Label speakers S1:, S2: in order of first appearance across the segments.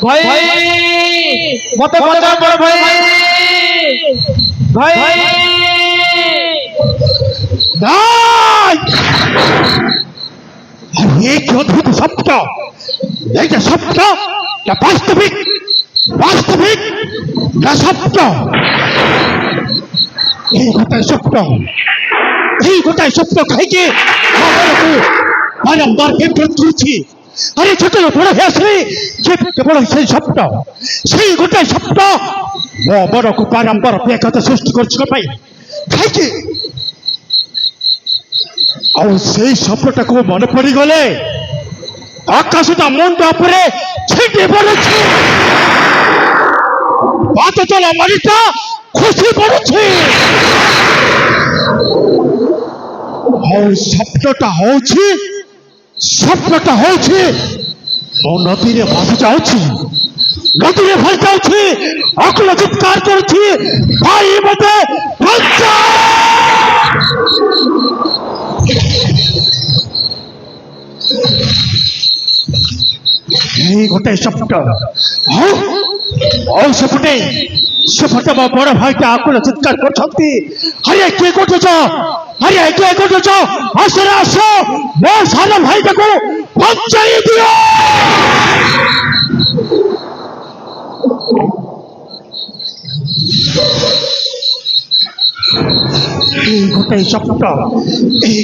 S1: ভাই মতে কথা বড় ভাই ভাই
S2: এই কি অদ্ভুত শব্দ! এইটা শব্দ না বাস্তবিক? বাস্তবিক না শব্দ? এই গোটাই শব্দ, এই গোটাই শব্দ খাইকে বারম্বার বিভ্রান্ত করছি। আরে ছোট বড় হয়ে আসলে কেবল সেই শব্দ, সেই গোটাই শব্দ বড়କୁ বারম্বার ব্যাঘাত সৃষ্টি করছিল ভাই খাইকে। ଆଉ ସେଇ ଶବ୍ଦଟାକୁ ମନେ ପଡିଗଲେ ଆକାଶଟା ମୁଣ୍ଡ ଉପରେ ଛିଟି ପଡୁଛି, ପାଦ ତଳ ମାଟିଟା ଖସି ପଡୁଛି। ଆଉ ଶବ୍ଦଟା ହଉଛି ମୁଁ ନଦୀରେ ଭାସି ଯାଉଛି, ନଦୀରେ ଭାସି ଯାଉଛି, ଅକୁଳ ଚିତ୍କାର କରୁଛି, ଭାଇ ମତେ ବଞ୍ଚା। এই গোটাই শব্দ। সেপটে ମୋ ବଡ଼ ଭାଇଟା ଆକୁଳ ଚିତ୍କାର କରୁଛନ୍ତି, ଆରେ କିଏ କରୁଛ, ଆରେ କିଏ କରୁଛ, ଆସରେ ଆସ ମୋ ସାନ ଭାଇଟାକୁ ବଞ୍ଚାଇ ଦିଅ। এই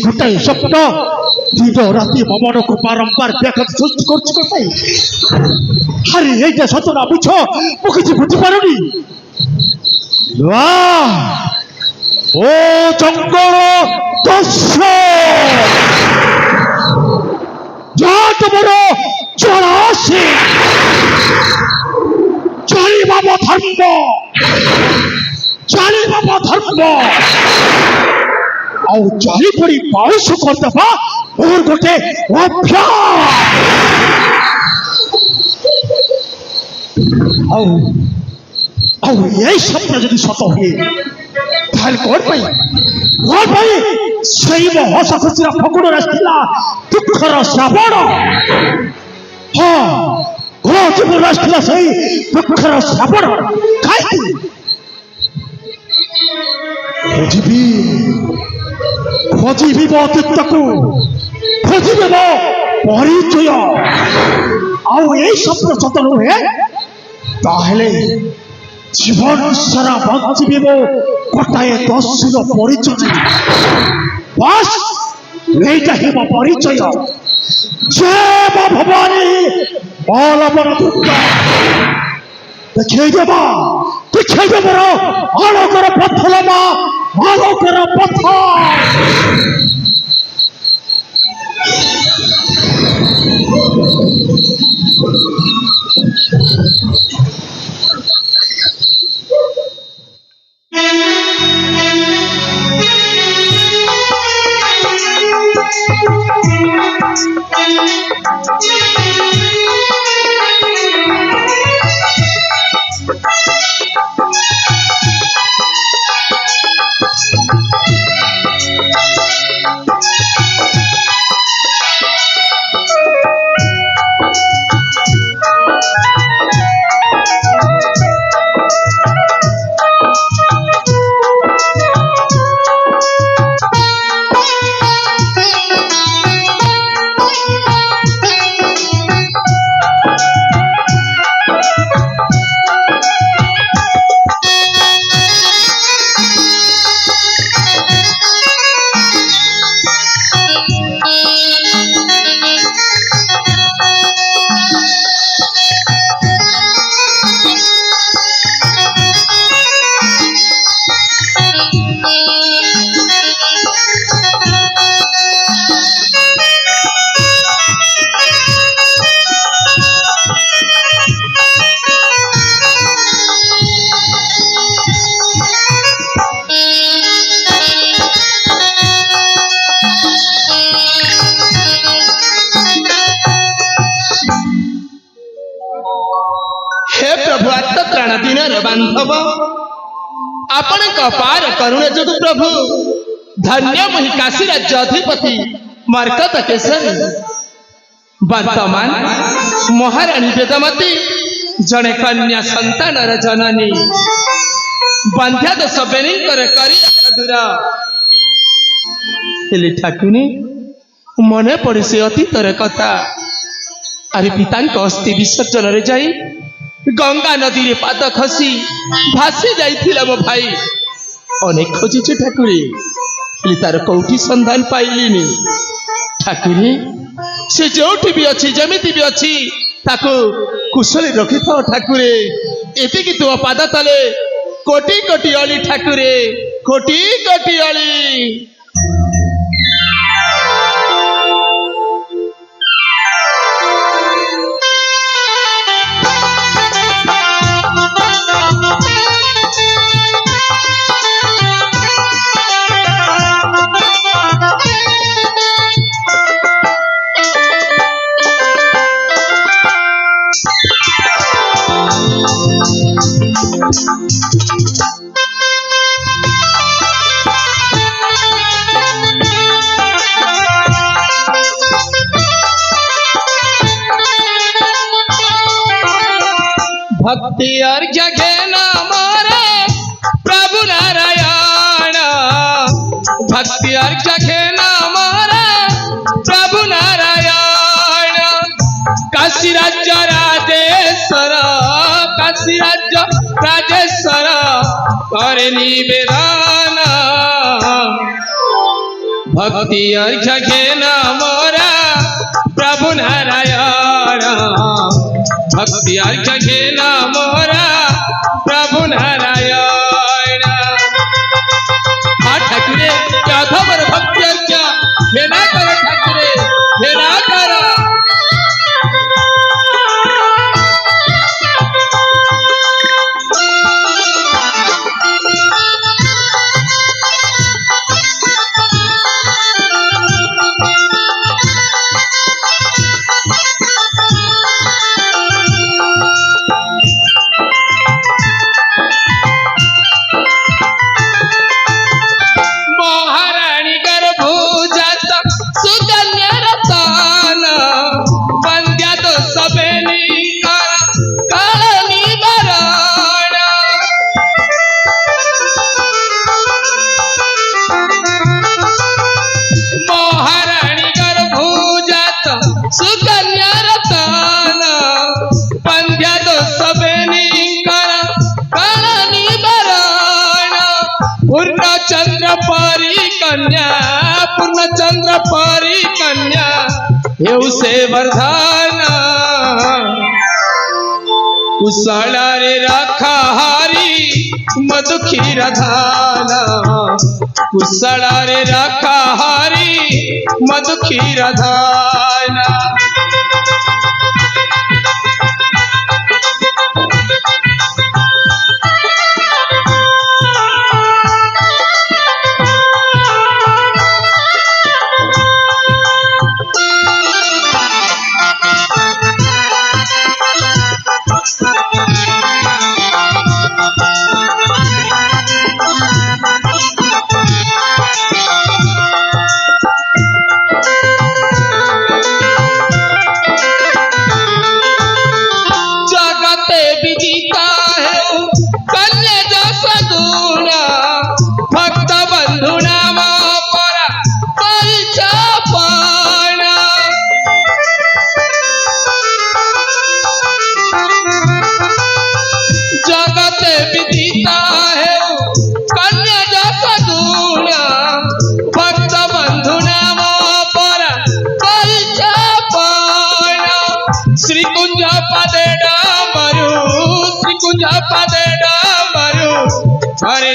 S2: গোটাই শব্দ দিন রাতি মনକୁ বারম্বার ব্যাঘাত সৃষ্টি করছে কোথায়। আরে এইটা সত্য না বুঝ, ମୁଁ କିଛି ବୁଝିପାରୁନି। ও জঙ্গল দস্য, যা তোমার চলা আসে জানিবা ধর্ম ଆଉ ଚାଲି ପଡ଼ି ପାଉଁଶ କରିଦେବା ମୋର ଗୋଟେ ଅଭ୍ୟାସ। ଆଉ এই স্বপ্ন যদি সত ହୁଏ তাহলে কোন ପାଇଁ সেই ହସ ଖୁସିର ଫଗୁଣରେ ଆସିଥିଲା ଦୁଃଖର ଶ୍ରାବଣ। ହଁ ଜୀବନରେ ଆସିଥିଲା ସେଇ ଦୁଃଖର ଶ୍ରାବଣ। କାହିଁକି ଖୋଜିବି ମୋ ଅତୀତକୁ, ଖୋଜିବି ମୋ ପରିଚୟ। ଆଉ এই স্বপ্ন ସତ ନୁହେଁ ତାହେଲେ জীবন সারা বঞ্চিবি মো গোটাଏ দস্যুর পরিচয়। বাস এইটা হি ମୋ ପରିଚୟ। জয় মা ভবানী বলবর দুর্গা। দেখেই দেব আলোকের পথ, মা আলোকের পথ।
S1: बांधव आपण अपार करुण जोगु प्रभु धन्य मुहि काशी राज्य अधिपति मरकत केसरी वर्तमान महाराणी वेदमती जड़े कन्या संतानर जननी बंध्या दोष बेणीकर करी दूर हेले ठाकुनी मने पड़े से अतीतर कथा अरे पिता अस्थि विसर्जन रे जाई गंगा नदी रे पाद खसी भासी जाइथिला मो भाई अनेक खोजिछु ठाकुरी हेले तार कौटी संधान पाइलिनी ठाकुरी से जोठी भी अच्छी जमीती भी अच्छी ताको कुशल रखी था ठाकुरे एति कि तुम पाद तले कोटी कोटी अली ठाकुरे कोटी कोटी अली भक्ति और जगे नामारे प्रभु नारायण भक्ति और जगे नामारे प्रभु नारायण काशी राज्य राजेश्वर करे निवेदन भक्ति और जगे नामारा प्रभु नारायण भक्ति अर्घे मोरा प्रभु नारायण हाँ ठाकुरे यादवर भक्ति अर्घ भेना कर ठाकुरे भेना कर पूर्णचंद्र परी कन्या हेउ से वरदान कुशल रे रखा हारी मधुखी रधान कुशल रे रखा हारी मधुखी रधान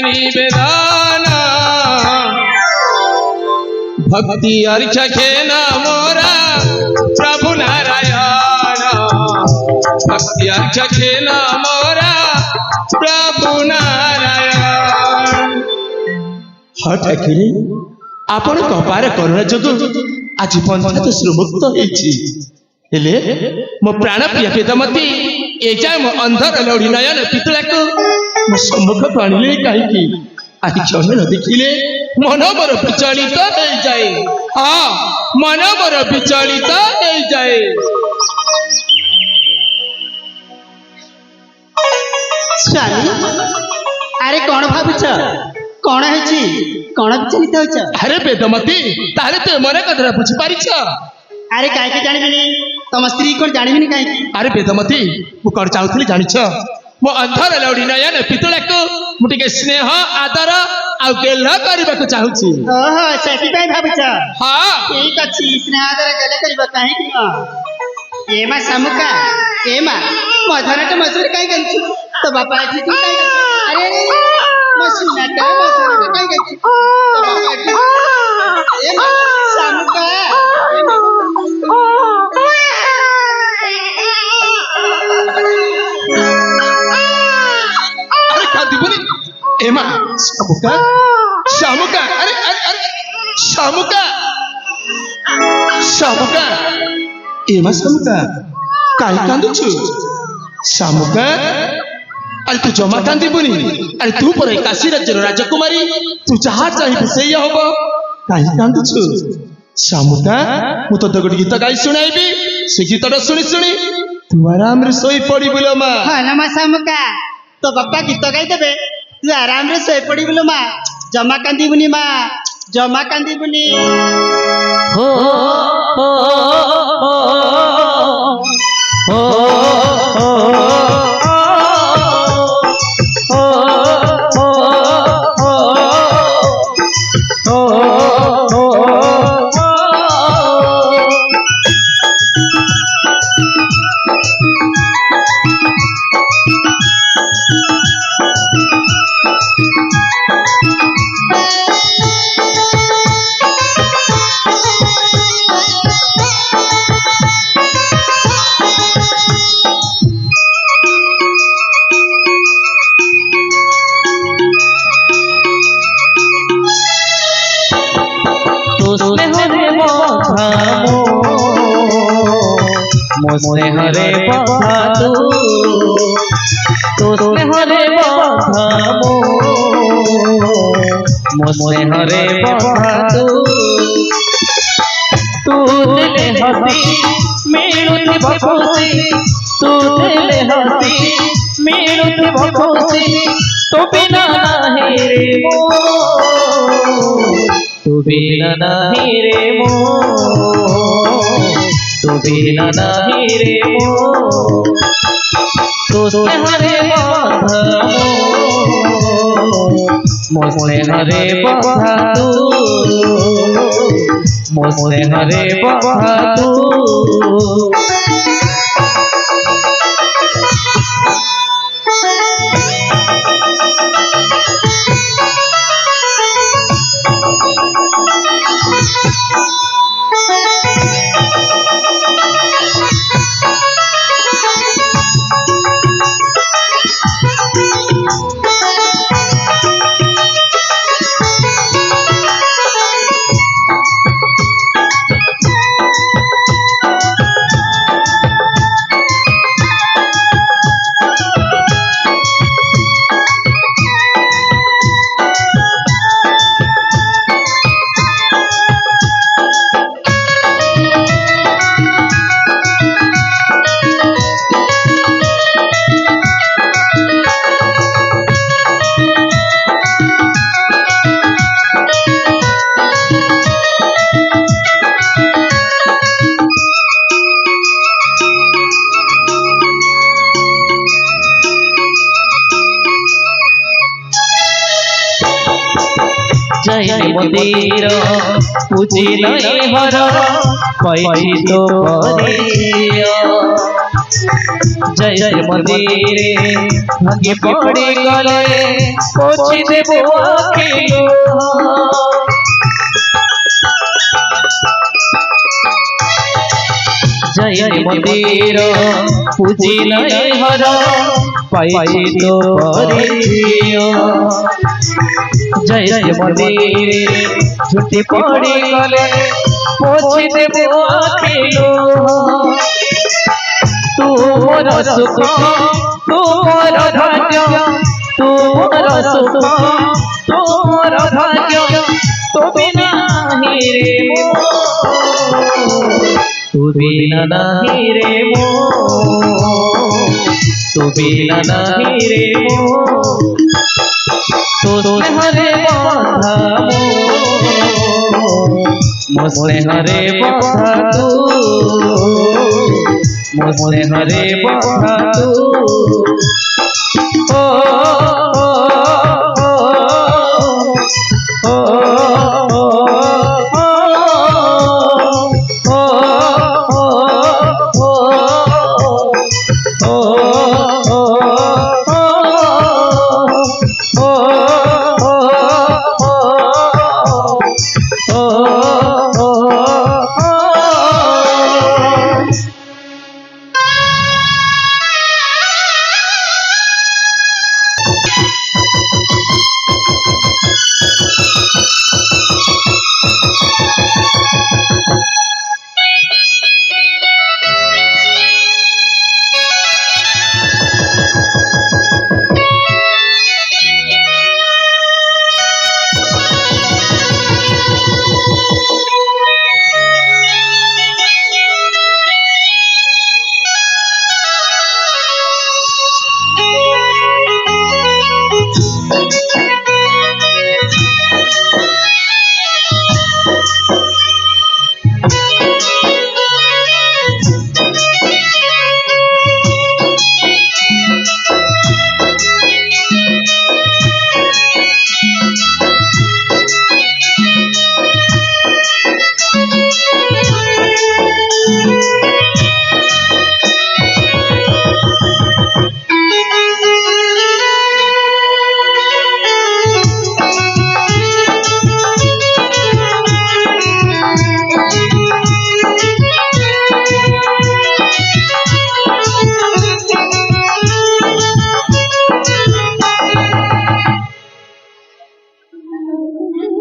S1: निवेदना भक्ति अर्घे मोरा प्रभु नारायण भक्ति अर्घे मोरा प्रभु नारायण हाँ ठाकुरी आपण कपार करुणा जोगु आज पंचायत श्रीमुक्त होइछि हेले मो प्राण प्रिय वेदमती ए जाय मो अंधर लौड़ी नयन पितला को मो सम्मुख पाणिले काईकी आज क्षण न देखिले मन मोर विचलित हो जाए हाँ मन मोर विचलित हो जाए।
S3: स्वामी अरे कौन भावुच कौन है कौन विचलित हो?
S1: अरे वेदमती तारे तो मन कथा बुझी पारिछ।
S3: अरे कहीं जानवी तुम स्त्री कौन जानवी कहीं?
S1: अरे वेदमती मु कौन चाहूली जानिछ मो अंधर लौड़ी नयन पितुला को मुझे स्नेह आदर आ गेल करबा को चाहूची।
S3: ओहो सेति भावुच?
S1: हाँ
S3: ठीक अच्छी स्नेह आदर गेले करबा कहीं कि एमा सामुका एमा मधुरट मसूर कहीं गंचु तो बापा जी तू कहीं गंचु? अरे मसूरट मधुरट कहीं गंचु तो बापा जी एमा सामुका
S1: अरे कांदीपुरी एमा शामुका शामुका अरे अरे अरे शामुका शामुका एमा शामुका काई कांदुछु शामुका अरे तू जमा कांदीपुनी अरे तू पर काशी राज्य राजकुमारी तू जहाँ चाहिए से हब काई कांदुछु शामुका मु तो गोटे गीत गाई सुनाइबी से गीतटा शुणी शुणी तू आराम रे सोई पड़ी बोलो माँ।
S3: हाँ ना माँ सामुका तो बापा गीत गाई देबे तू आराम रे सोई पड़ी बोलो माँ जमा कांदीबुनी माँ जमा कांदीबुनी।
S4: हो मोसे हरे बधा तू हरे बधा मोसे हरे बधा तू दिले हसी मिलुति बखुशी तू दिले हसी मिलुति बखुशी तो बिना नहीं रे मो तू बिना नहीं रे मो तू बिना नहीं रे मो तू हरे बधा मोसे हरे बधा मोसे हरे बधा जय मंदिर पूजिल हर पैठी तो परिय जय मंदिर भांगी पड़ी गले पोछि देबो अखिलो जय मंदिर पूजिल हर पैठी तो परिय जय मंदिर छुट्टी पड़ी गले पोछि देबो अखिलो तू मोर सुख तू मोर भाग्य तू मोर सुख तू मोर भाग्य तो बिना नहीं रे तू बिना नहीं रे तू बिना नहीं रे तो स्नेहरे बंधा मो स्नेहरे बंधा तू मो स्नेहरे बंधा तू ओ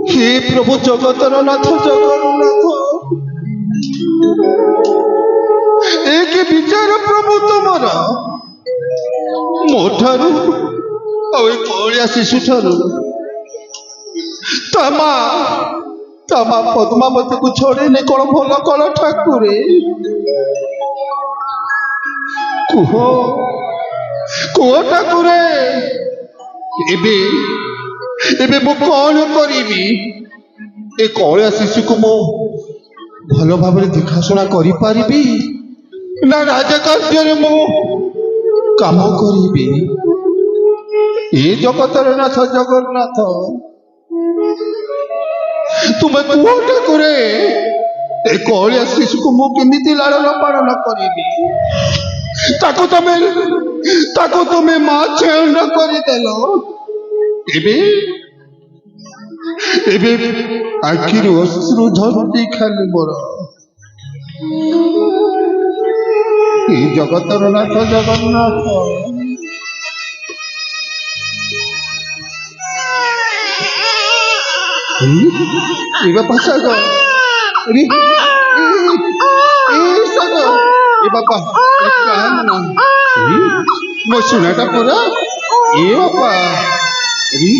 S2: हे प्रभु जगतर नाथ जगन्नाथ एक विचार प्रभु तुमर मोठारू कलिया शिशु ठारू तमा तमा पद्मावती को छड़े कौन भल कल ठाकुरे कुह कुह ठाकुरे एबे एबे मु कौन करी ए कलिया शिशु को मु भल भाव देखाशुना करी ना राजकार्य मु काम करी ए जगतर नाथ जगन्नाथ तुम्हें कुह ठाकुरे ए कलिया शिशु को मु केमिति लालन पालन करी तुम्हें माँ छेण करदेल एबे आखिर अश्रु झरुती खाली मोर ए जगतर नाथ जगन्नाथ ए बापा साग अरे साग ए बापा कहा मना मो सुनाटा पूरा ए बापा अरे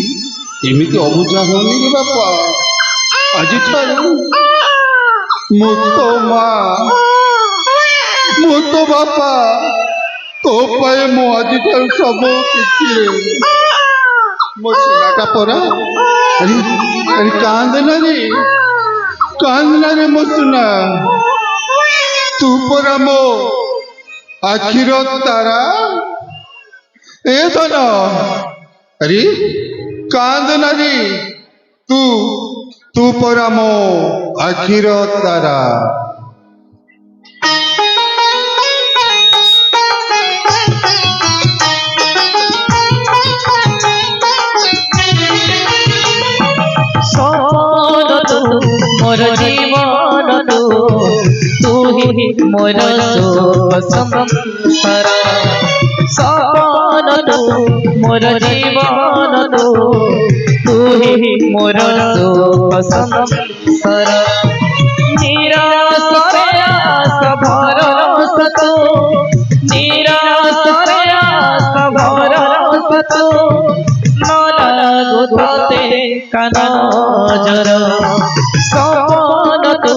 S2: एमती अबुझा होनी रे बापा आज मु तो बापा तो पाए मु आज सब किसी मो सुनाटा परा अरे अरे कांदना रे मो सुना तू परा मो आखिर तारा ए धन अरे कांदना रे तू परा मो आखिर तारा
S4: मोर जीवन तू ही मोर सुख संसार सपन मोर जीवन तू ही मोर सुख संसार निराशरे आस भरोसा तू निराशरे आस भरोसा तू न लागो গুতাতে কানজর সপন তু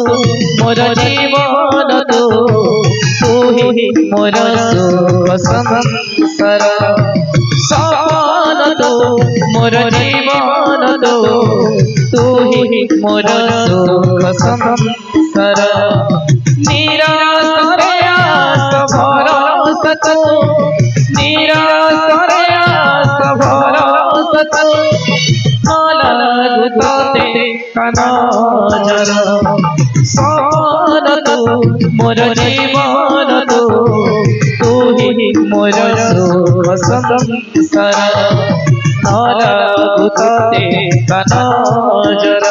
S4: মোর জীবন তু তুহি মোর সুখ সংসার সপন তু মোর জীবন তু তুহি মোর সুখ সংসার নিরাসরে আস ভরসা তু নিরাসরে আস ভরসা তু গুতাতে কানজর সপন তু মোর জীবন তু তুহি মোর সুখ সংসার গুতাতে কানজর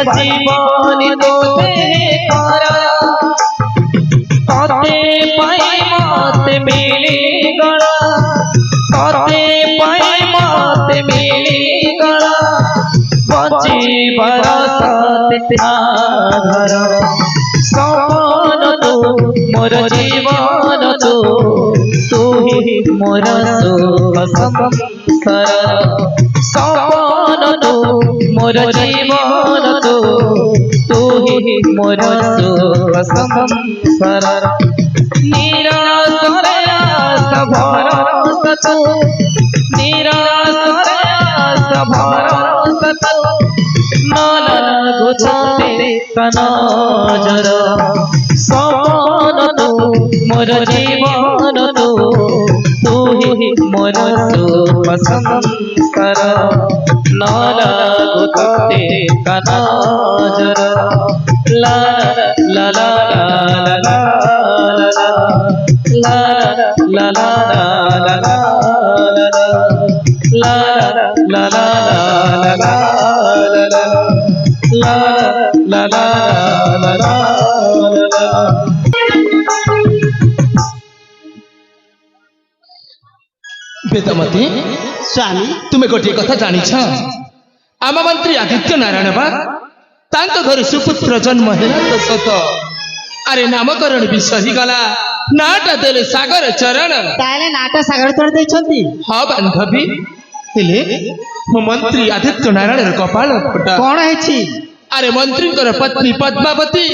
S4: জীবন তোতে করা কতে পাই মতে মিলি গড়া কতে পাই মতে মিলি গড়া বঞ্চিবার সাথে আধার সপন তু মোর জীবন তু তুহি মোর সুখ সংসার সপন তু মোর জীবন তু তুহি মোর সুখ সংসার নিরাসরে আস ভরসা তু নিরাসরে আস ভরসা তু গুতাতে কানজর সপন তু মোর জীবন তু তুহি মোর সুখ সংসার গুতাতে কানজর লা লা লা লা লা লা লা লা লা লা লা
S1: বেদমती
S3: स्वामी
S1: तुमे गोटे कथा जानिछ आम मंत्री आदित्य नारायण बा तांक घर सुपुत्र जन्म हेला तो सत अरे नामकरण भी सही गला नाटा देले सागर चरण
S3: ताले नाटा सागर तोड़ देछंती
S1: हाँ बांधवी हेले मो मंत्री आदित्य नारायण कपाल फटा
S3: कोन हेछि
S1: अरे मंत्री पत्नी पद्मावती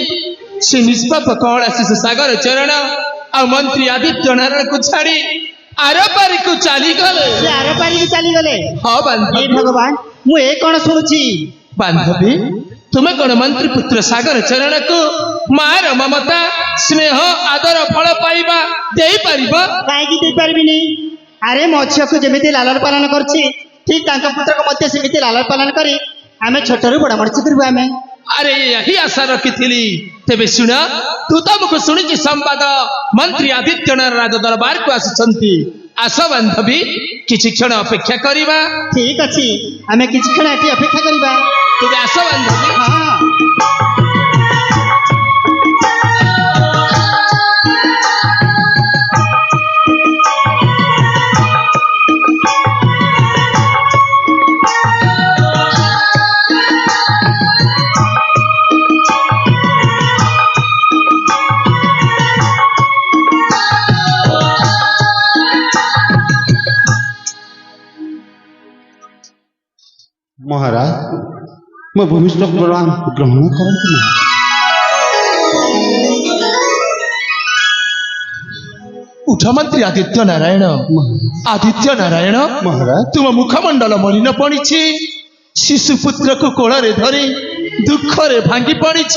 S1: से निष्पाप कौन आशीष सागर चरण आ मंत्री आदित्य नारायण को छाड़ी आर पारी को चली गले
S3: से आर पारी की चली गले
S1: हाँ
S3: हे
S1: बांधवी
S3: भगवान मु ए कोन सुनुची
S1: बांधवी तुम्हें कौन मंत्री पुत्र सागर चरण को मार ममता स्नेह आदर फल पाइबा दे पारिबा
S3: काहे की दे परबिनी अरे मो झियो को जेमिति लालन पालन करछि ठीक तांका पुत्र को मते सेमिति लालन पालन करी आमे छोटरू बड़ा मर्ची करबो आमे
S1: अरे यही आशा रखी तेबे सुन तू तो मुझे शुणी संवाद मंत्री आदित्य नारायण राज दरबार को आसुंच आस बांधवी किसी क्षण अपेक्षा करवा
S3: ठीक अच्छी आमे किसी क्षण एटी अपेक्षा करबा
S1: तेबे आस बांधवी
S3: हां
S2: महाराज मैं भूमिष्ठ प्रणाम ग्रहण करती
S1: उठ मंत्री आदित्य नारायण
S2: महाराज
S1: तुम मुखमंडल मलिन पड़ी शिशुपुत्र को कोल धरी ଦୁଃଖରେ ଭାଙ୍ଗି ପଡ଼ିଛ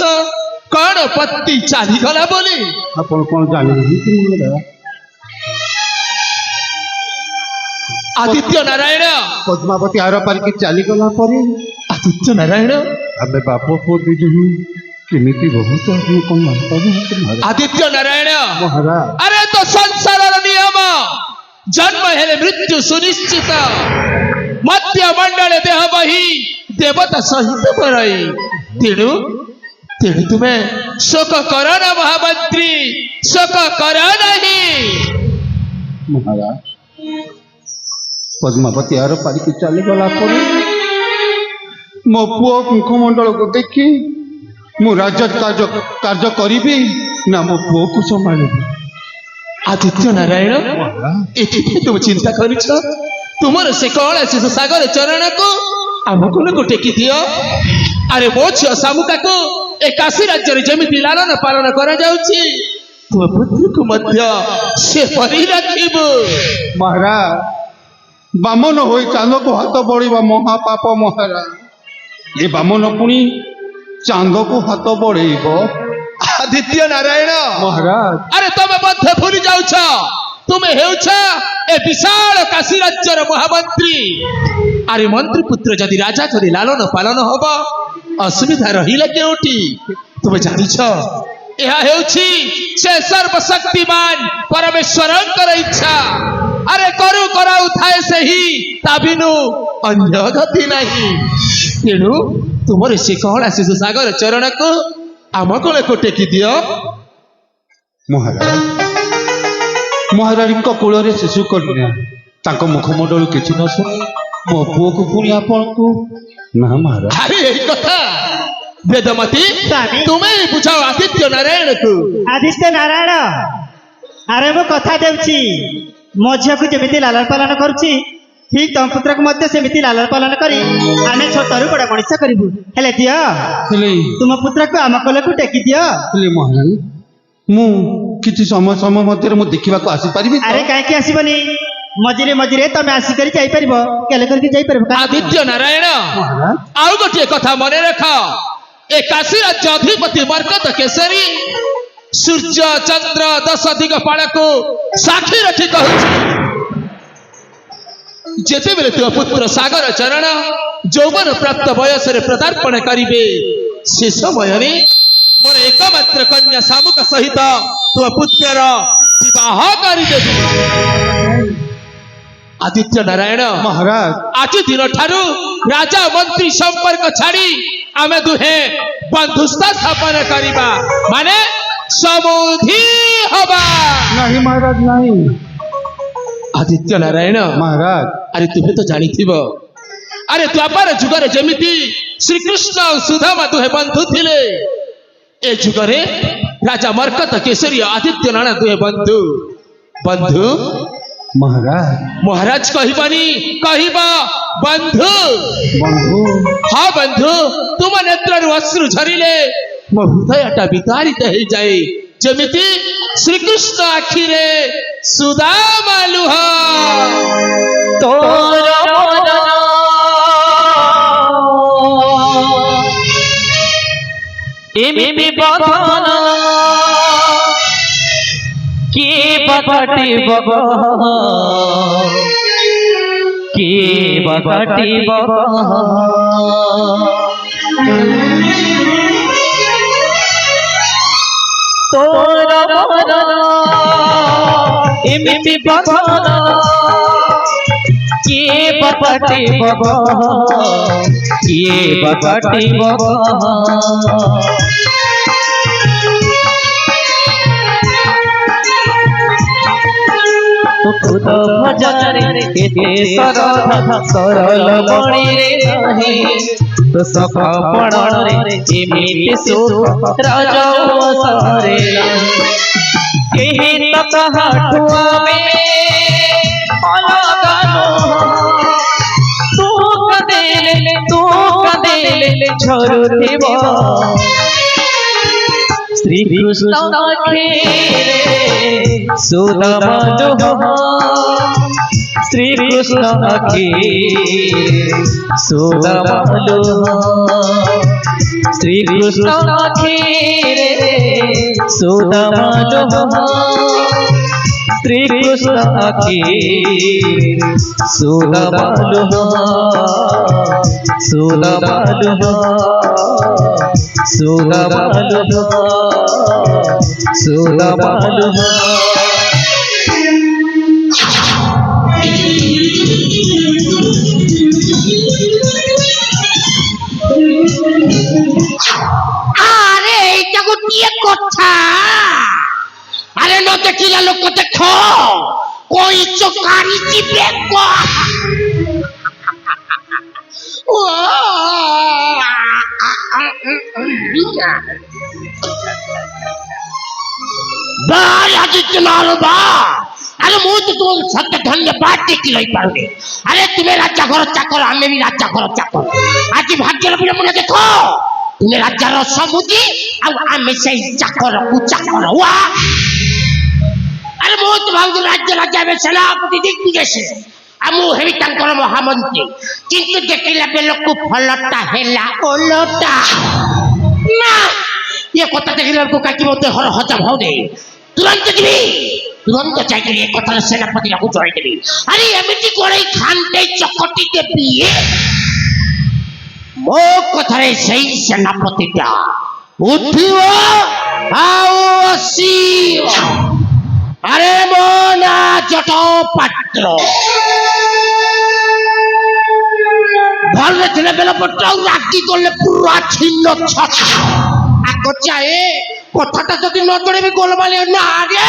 S1: କଣ ପତି ଚାଲିଗଲା ବୋଲି?
S2: ଆପଣ କଣ ଜାଣିଛନ୍ତି ମହାରାଜ?
S1: ଆଦିତ୍ୟ ନାରାୟଣ
S2: ପଦ୍ମାବତୀ ଆର ପାରିକି ଚାଲିଗଲା ପରେ
S1: ଆଦିତ୍ୟ ନାରାୟଣ
S2: ଆମେ ବାପ ପୁଅ ଦୁଇ ଜଣ କେମିତି ବହୁତ ଆପଣ କଣ ମାନିପାରୁନାହାନ୍ତି ମହାରାଜ?
S1: ଆଦିତ୍ୟ ନାରାୟଣ
S2: ମହାରାଜ
S1: ଆରେ ତ ସଂସାରର ନିୟମ ଜନ୍ମ ହେଲେ ମୃତ୍ୟୁ ସୁନିଶ୍ଚିତ ମତ୍ୟ ମଣ୍ଡଳେ ଦେହ ବହି ଦେବତା ସହିତ ପରାଇ ତେଣୁ ତେଣୁ ତୁମେ ଶୋକ କର ନା ମହାମନ୍ତ୍ରୀ ଶୋକ କର ନାହିଁ।
S2: ମହାରାଜ ପଦ୍ମାବତୀ ଆର ପାରିକି ଚାଲିଗଲା ପରେ ମୋ ପୁଅ ମୁଖମଣ୍ଡଳକୁ ଦେଖି ମୁଁ ରାଜ୍ୟ କାର୍ଯ୍ୟ କରିବି ନା ମୋ ପୁଅକୁ ସମ୍ଭାଳିବି?
S1: ଆଦିତ୍ୟ ନାରାୟଣ ଏଥିପାଇଁ ତୁମେ ଚିନ୍ତା କରିଛ ତୁମର ସେ କଳା ଶିଶୁ ସାଗର ଚରଣକୁ ଆମ କୋଳକୁ ଟେକି ଦିଅ। ଆରେ ମୋ ଝିଅ ଶାମୁକାକୁ ଏ କାଶୀ ରାଜ୍ୟରେ ଯେମିତି ଲାଳନ ପାଳନ କରାଯାଉଛି ତୁମ ପୁତ୍ରକୁ ମଧ୍ୟ ସେପରି ରଖିବୁ।
S2: ମହାରାଜ ବାମନ ହୋଇ ଚାନ୍ଦକୁ ହାତ ବଢ଼େଇବା ମହାପାପ ମହାରାଜ। ଏ ବାମନ ପୁଣି ଚାନ୍ଦକୁ ହାତ ବଢ଼େଇବ?
S1: ଆଦିତ୍ୟ ନାରାୟଣ
S2: ମହାରାଜ
S1: ଆରେ ତମେ ମଧ୍ୟ ଭୁଲି ଯାଉଛ ତୁମେ ହେଉଛ ଏ ବିଶାଳ କାଶୀ ରାଜ୍ୟର ମହାମନ୍ତ୍ରୀ। ଆରେ ମନ୍ତ୍ରୀ ପୁତ୍ର ଯଦି ରାଜା କରି ଲାଳନ ପାଳନ ହବ ଅସୁବିଧା ରହିଲା କେଉଁଠି? ତୁମେ ଜାଣିଛ ଏହା ହେଉଛି ସେ ସର୍ବଶକ୍ତିମାନ ପରମେଶ୍ୱରଙ୍କର ଇଚ୍ଛା। ଆରେ କରୁ କରାଉଥାଏ ସେହି ତା ବିନୁ ଅନ୍ୟ ଗତି ନାହିଁ। ତେଣୁ ତୁମର ସେ କହଳା ଶିଶୁ ସାଗର ଚରଣକୁ ଆମ କୋଳକୁ ଟେକି ଦିଅ।
S2: ମହାରାଜ ମହାରାଣୀଙ୍କ କୋଳରେ ଶିଶୁ କନ୍ୟା ତାଙ୍କ ମୁଖମଣ୍ଡଳରୁ କିଛି ନ ଶୁଣି ମୋ ପୁଅକୁ ପୁଣି ଆପଣଙ୍କୁ ନା ମହାରାଜ?
S1: ଆରେ ଏଇ କଥା ବେଦମତୀ
S3: ସ୍ୱାମୀ।
S1: ତୁମେ ବୁଝାଅ ଆଦିତ୍ୟ ନାରାୟଣକୁ।
S3: ଆଦିତ୍ୟ ନାରାୟଣ ଆରେ ମୁଁ କଥା ଦେଉଛି ମୋ ଝିଅକୁ ଯେମିତି ଲାଲନ ପାଳନ କରୁଛି ଠିକ ତମ ପୁତ୍ରକୁ ମଧ୍ୟ ସେମିତି ଲାଲନ ପାଳନ କରି ଆମେ ଛୋଟରୁ ବଡ଼ ମଣିଷ କରିବୁ। ହେଲେ ଦିଅ
S2: ହେଲେ
S3: ତୁମ ପୁତ୍ରକୁ ଆମ କୋଳକୁ ଟେକି ଦିଅ।
S2: ହେଲେ ମହାରାଣୀ ମୁଁ କିଛି ସମୟ ମଧ୍ୟରେ ମୁଁ ଦେଖିବାକୁ ଆସିପାରିବି ତ?
S3: ଆରେ କାହିଁକି ଆସିବନି ମଝିରେ ମଝିରେ ତମେ ଆସିକରି ଯାଇପାରିବ କେଲେ କରିକି ଯାଇପାରିବ।
S1: ଆଦିତ୍ୟ ନାରାୟଣ
S2: ମହାରାଜ
S1: ଆଉ ଗୋଟିଏ କଥା ମନେ ରଖ ଏ କାଶୀ ରାଜ୍ୟ ଅଧିପତି ମର୍କତ କେଶରୀ ସୂର୍ଯ୍ୟ ଚନ୍ଦ୍ର ଦଶ ଦିଗ ପାଳକୁ ସାକ୍ଷୀ ରଖି କହୁଛି ଯେତେବେଳେ ତୁମ ପୁତ୍ର ସାଗର ଚରଣ ଯୌବନ ପ୍ରାପ୍ତ ବୟସରେ ପଦାର୍ପଣ କରିବେ ସେ ସମୟରେ ମୋର ଏକମାତ୍ର କନ୍ୟା ଶାମୁକା ସହିତ ତୁମ ପୁତ୍ରର ବିବାହ କରିଦେବି। ଆଦିତ୍ୟ ନାରାୟଣ
S2: ମହାରାଜ
S1: ଆଜି ଦିନ ଠାରୁ ରାଜା ମନ୍ତ୍ରୀ ସମ୍ପର୍କ ଛାଡ଼ି ଆମେ ଦୁହେଁ ବନ୍ଧୁତା ସ୍ଥାପନ କରିବା ମାନେ ସମୁଧି ହବା।
S2: ନାହିଁ ମହାରାଜ ନାହିଁ।
S1: ଆଦିତ୍ୟ ନାରାୟଣ
S2: ମହାରାଜ
S1: ଆରେ ତୁମେ ତ ଜାଣିଥିବ ଆରେ ଦ୍ୱାପର ଯୁଗରେ ଯେମିତି ଶ୍ରୀକୃଷ୍ଣ ଆଉ ସୁଦାମା ଦୁହେଁ ବନ୍ଧୁ ଥିଲେ ଏ ଯୁଗରେ ରାଜା ମର୍କତ କେଶରୀ ଆଦିତ୍ୟ ନାରାୟଣ ଦୁହେଁ ବନ୍ଧୁ। ବନ୍ଧୁ
S2: ମହାରାଜ
S1: ମହାରାଜ କହିବନି କହିବ ବନ୍ଧୁ।
S2: ବନ୍ଧୁ
S1: ହଁ ବନ୍ଧୁ ତୁମ ନେତ୍ରରୁ ଅଶ୍ରୁ ଝରିଲେ ମୋ ହୃଦୟଟା ବିତାରିତ ହେଇଯାଏ ଯେମିତି ଶ୍ରୀକୃଷ୍ଣ ଆଖିରେ ସୁଦାମା ଲୁହ।
S4: ତୋର ମନ ଏମିତି ବଦନ କିଏ ବକାଟିବ କିଏ ବକାଟିବ ତୋର ମନ ଏମିତି ବଦନ କିଏ ବକାଟିବ କିଏ ବକାଟିବ খুদ ভজনে কেতে সরল মণিরে নাহি তো সখপণরে এমিতি সুখ রাজসরে কেহি তো কাহাঠু আমি অলগানো তু কাঁদেলে ঝরুথিব শ্রীকৃষ্ণ আখি সুদামা শ্রীকৃষ্ণ আখি সুদামালো শ্রীকৃষ্ণ আখি সুদামালো শ্রীকৃষ্ণ আখি সুদামালো সুদামালো সুদামালো সুদামালো
S5: আরে এইটা গোটিয়ে কথা আরে ন দেখিলা লোক দেখ কই চকারি চিপে আরে ମୁଁ ତ ତୁମକୁ ସତ୍ୟ ଧନ୍ୟବାଦ ଦେଇକି ରହିପାରୁନି ଆରେ ତୁମେ ରାଜା ଘର ଚାକର ଆମେ ବି ରାଜା ଘର ଚାକର ଆଜି ଭାଗ୍ୟର ବିଡ଼ମ୍ବନା ଦେଖ ତୁମେ ରାଜାର ସମୁଦି ଆଉ ଆମେ ସେଇ ଚାକରକୁ ଚାକର ୱା ଆରେ ମୁଁ ତ ଭାବୁଥିଲି ରାଜ୍ୟ ରାଜା ଏବେ ସେନାପତି ଦିଗ୍ବିଜୟ ଆଉ ମୁଁ ହେବି ତାଙ୍କର ମହାମନ୍ତ୍ରୀ କିନ୍ତୁ ଦେଖିଲା ବେଳକୁ ଫଲଟା ହେଲା ଓଲଟା ନା ଏ କଥା ଦେଖିଲା ବେଳକୁ କାଟି ମୋ ଦେହର ହଜମ ହଉନି ତୁରନ୍ତ ଯିବି ତୁରନ୍ତ ଯାଇକରି ଏ କଥାର ସେନାପତିକୁ ଜଣାଇଦେବି ଆରେ ଏମିତି ଗୋଳେଇ ଖାଣ୍ଡେ ଚକଟି ଦେବି ମୋ କଥାରେ ସେଇ ସେନାପତିଟା ଉଠିବ ଆଉ ଆସିବ ଆରେ ମୋ ନାଁ ଜଟପାତ୍ର ଭଲରେ ଥିଲେ ବେଲପତ୍ର ଆଉ ରାଗି ଗଲେ ପୁରା ଛିନ୍ନ ଛଛ ଆଗ ଯାଏ কথাটা যদি ন জড়াবি গোলমালে না রে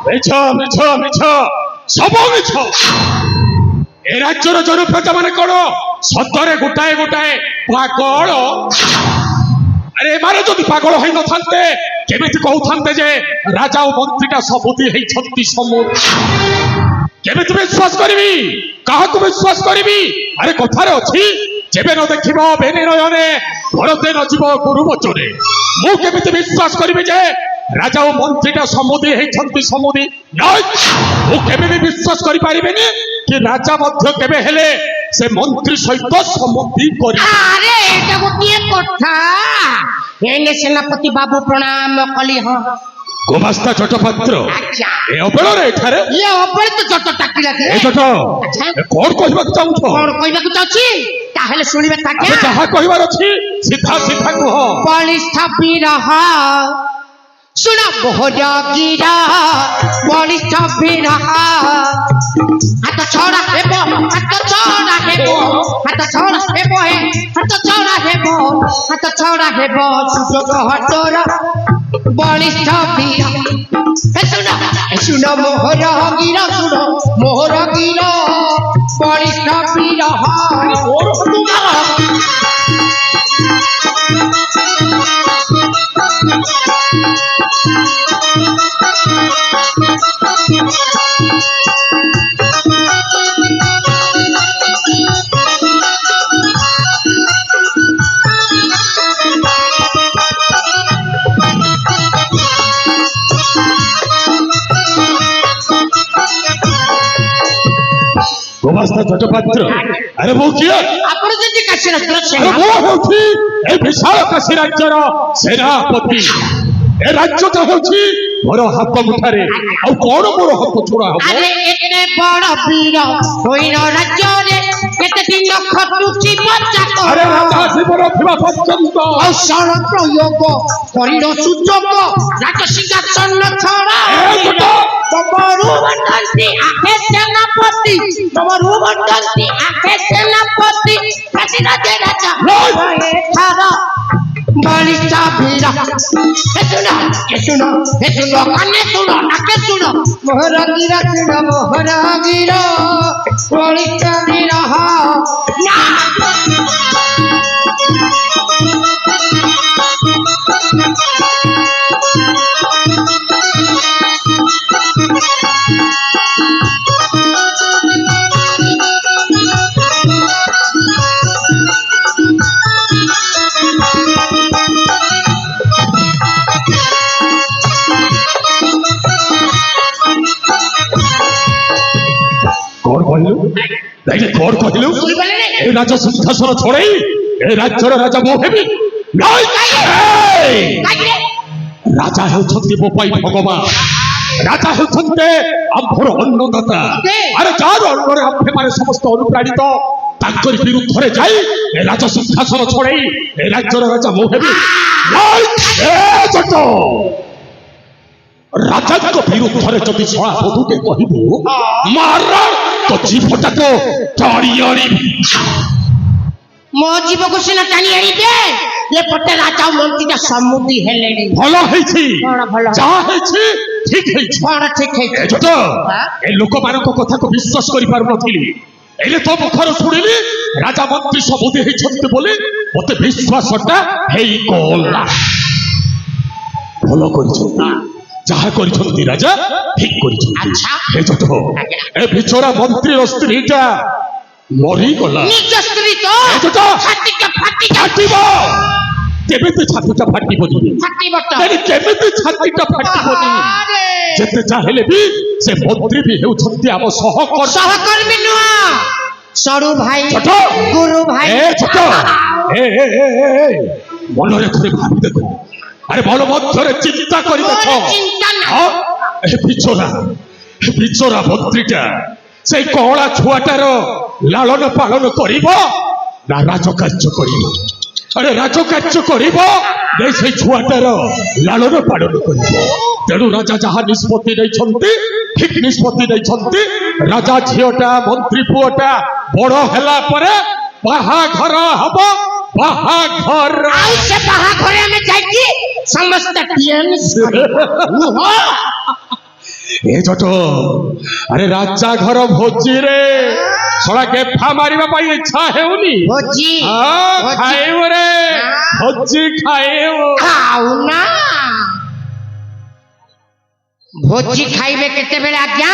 S2: মিছ মিছ মিছ সব মিছ এ রাজ্যর জনপ্রজা মানে কোন সত্যরে গোটাଏ গোটাଏ পাগল আরে এমানে যদি পাগল হই নথান্তে কেমিতি কହୁଥାନ୍ତେ যে রাজা ও মন্ত্রীটা সবুতি হেইছন্তি সমুদ কেমিতি বিশ্বাস করিবি কাহাকু বিশ্বাস করিবি আরে কথারে ଅଛି যেবে ন দেখিব বেনে নয়নে ভরতে ন জীব গুরু বচনে মু কেমিতি বিশ্বাস করিবি যে রাজা ও মন্ত্রীটা সমুদি হেইছন্তি সমুদি নয় মু কেবে বি বিশ্বাস করি পারিবেনি কি রাজা মধ্য কেবে হেলে সে মন্ত্রী সহিত সমুদি করি
S5: আরে এটা গোটিয়ে কথা এনে সেনাপতি বাবু প্রণাম কলি হ
S2: গোমাস্তা চটপাত্র
S5: আচ্ছা
S2: এ অবেଳରେ এଠାରେ
S5: ইয়ে অপরে তো যত টাকি লাগে
S2: এ চট
S5: আচ্ছা
S2: কোন কহিବାକୁ চাହୁଛ
S5: কোন কইବାକୁ চাচ্ছি তাহলে শুনিবে থাকে
S2: আরে যাহা কহিবার ଅଛି সিধা সিধা কুহ
S5: বলিষ্ঠ বিরহ শুন মোহর গিরা বলিষ্ঠ বিরহ হাত ছড়া হেব হাত ছড়া হেব হাত ছড়া হেব হাত ছড়া হেব হাত ছড়া হেব সুযোগ হতরা বলিষ্ঠ বিরহ শুন মোহর গিরা শুন মোহর গিরা বলিষ্ঠ বিরহ
S2: গোমাস্তা চটপাত্র আরে মু কিଏ
S5: ଆପଣ ଯଦି କାଶୀ ରାଜ୍ୟର
S2: আরে
S5: ସେନା
S2: মু ହେଉଛି এই বিশাল কাশী রাজ্যর সেনাপতি এ রাজ্যটা ହେଉଛି ମୋର ହାତ ମୁଠାରେ ଆଉ କଣ ମୋର ହାତ ଛଡା ହବ
S5: ଆରେ ଏତେ ବଡ ବୀର ହୋଇନ ରାଜ୍ୟରେ କେତେ ଦିନ ଖଟୁଛି ବଚାକ
S2: আরে রাজা জীবন থিবা পর্যন্ত
S5: ଔଷଧ ପ୍ରୟୋଗ କରିନ ସୁଯୋଗ ରାଜ ସିଂହାସନ ଛଡା ତମରୁ ବଣ୍ଡନ୍ତି ଆଖେ ସେନାପତି ତମରୁ ବଣ୍ଡନ୍ତି ଆଖେ ସେନାପତି କାଶୀ ରାଜ୍ୟ ରାଜା ଏଥର বলিষ্ঠ বীর শুন কানে শুন নাকে শুন মোহর গির শুন মোহর গির বলিষ্ঠ বীর না
S2: କଣ କହିଲୁ ନାଇଁ କଣ କହିଲୁ
S5: ଶୁଣିପାରିଲେ
S2: ଏ ରାଜ ସିଂହାସନ ଛଡେଇ ଏ ରାଜ୍ୟର ରାଜା ମୁଁ ହେବି ନାଇଁ ଏଇ!
S5: କାହିଁକି
S2: ରାଜା ହେଉଛନ୍ତି ମୋ ପାଇଁ ଭଗବାନ ରାଜା ହେଉଛନ୍ତି ଆମ୍ଭର ଅନ୍ନଦାତା ଆରେ ଯାହାର ଅନ୍ନରେ ଆମ୍ଭେମାନେ ସମସ୍ତ ଅନୁପ୍ରାଣିତ ତାଙ୍କରି ବିରୁଦ୍ଧରେ ଯାଇ ଏ ରାଜ ସିଂହାସନ ଛଡେଇ ଏ ରାଜ୍ୟର ରାଜା ମୁଁ ହେବି ନାଇଁ ଏ ଜଟ ରାଜାଙ୍କ ବିରୁଦ୍ଧରେ ଯଦି ଶଳା ବଧୁଟେ କହିବୁ ମାର ତ ଜୀବଟାକୁ ଟାଣି ଆଣିବି
S5: ମୋ ଜୀବକୁ ସିନା ଟାଣି ଆଣିବେ ଏପଟେ ରାଜା ମନ୍ତ୍ରୀଟା ସମୁଦି ହେଲେଣି
S2: ଭଲ ହେଇଛି
S5: କଣ ଭଲ?
S2: ଯାହା ହେଇଛି ଠିକ ହେଇଛି
S5: କଣ ଠିକ ହେଇଛି
S2: ଏ ଜଟ ଏ ଲୋକମାନଙ୍କ କଥାକୁ ବିଶ୍ୱାସ କରିପାରୁନଥିଲି ଏଇଲେ ତୋ ମୁଖରୁ ଶୁଣିଲି ରାଜା ମନ୍ତ୍ରୀ ସବୁଦି ହେଇଛନ୍ତି ବୋଲି ମତେ ବିଶ୍ୱାସଟା ହେଇଗଲା ଭଲ କରିଛନ୍ତି ଯାହା କରିଛନ୍ତି ରାଜା ଠିକ କରିଛନ୍ତି
S5: ଆଚ୍ଛା।
S2: ଏ ଜଟ ଏ ବିଚରା ମନ୍ତ୍ରୀର ସ୍ତ୍ରୀଟା ମରିଗଲା
S5: ନିଜ ସ୍ତ୍ରୀ ତ
S2: ଏ ଜଟ
S5: ଛାତିଟା ଫାଟି
S2: ଫାଟିବ କେମିତି ଛାତିଟା ଫାଟିବନି
S5: ଫାଟିବ ତ
S2: ତେଣୁ କେମିତି ଛାତିଟା ଫାଟିବନି
S5: ଆରେ
S2: ଯେତେ ଚାହିଁଲେ ବି ସେ ମନ୍ତ୍ରୀ ବି ହେଉଛନ୍ତି ଆମ ସହକର୍ମୀ
S5: ସହକର୍ମୀ ନୁହଁ ସରୁ ଭାଇ
S2: ଛୋଟ
S5: ଗୁରୁ ଭାଇ
S2: ଏ ଛୋଟ ଏ ଏ ଏ ଏ, ଏ ମନରେ ଥରେ ଭାବି ଦେଖ ଆରେ ମନ ମଧ୍ୟରେ ଚିନ୍ତା କରି ଦେଖ
S5: ମୋର ଚିନ୍ତା ନାହିଁ।
S2: ହଁ, ଏ ବିଚରା ମନ୍ତ୍ରୀଟା ସେଇ କଅଁଳା ଛୁଆଟାର ଲାଳନ ପାଳନ କରିବ ନା ରାଜକାର୍ଯ୍ୟ କରିବ ଆରେ ରାଜକାର୍ଯ୍ୟ କରିବ ନାଇଁ ସେଇ ଛୁଆଟାର ଲାଳନ ପାଳନ କରିବ ତେଣୁ ରାଜା ଯାହା ନିଷ୍ପତ୍ତି ନେଇଛନ୍ତି ଠିକ ନିଷ୍ପତ୍ତି ନେଇଛନ୍ତି ରାଜା ଝିଅଟା ମନ୍ତ୍ରୀ ପୁଅଟା ବଡ ହେଲା ପରେ ବାହାଘର ହବ ବାହାଘର
S5: ଆଉ ସେ ବାହାଘରେ ଆମେ ଯାଇକି ସମସ୍ତେ ଡ୍ୟାନ୍ସ କରିବୁ
S2: ଏ ଜଟ ଆରେ ରାଜା ଘର ଭୋଜିରେ ଶଳା ଗେଫା ମାରିବା ପାଇଁ ଇଚ୍ଛା ହେଉନି
S5: ଭୋଜି
S2: ହଁ, ଖାଇବୁ ରେ ଭୋଜି ଖାଇବୁ
S5: ଖାଉ ନା ଭୋଜି ଖାଇବେ କେତେବେଳେ ଆଜ୍ଞା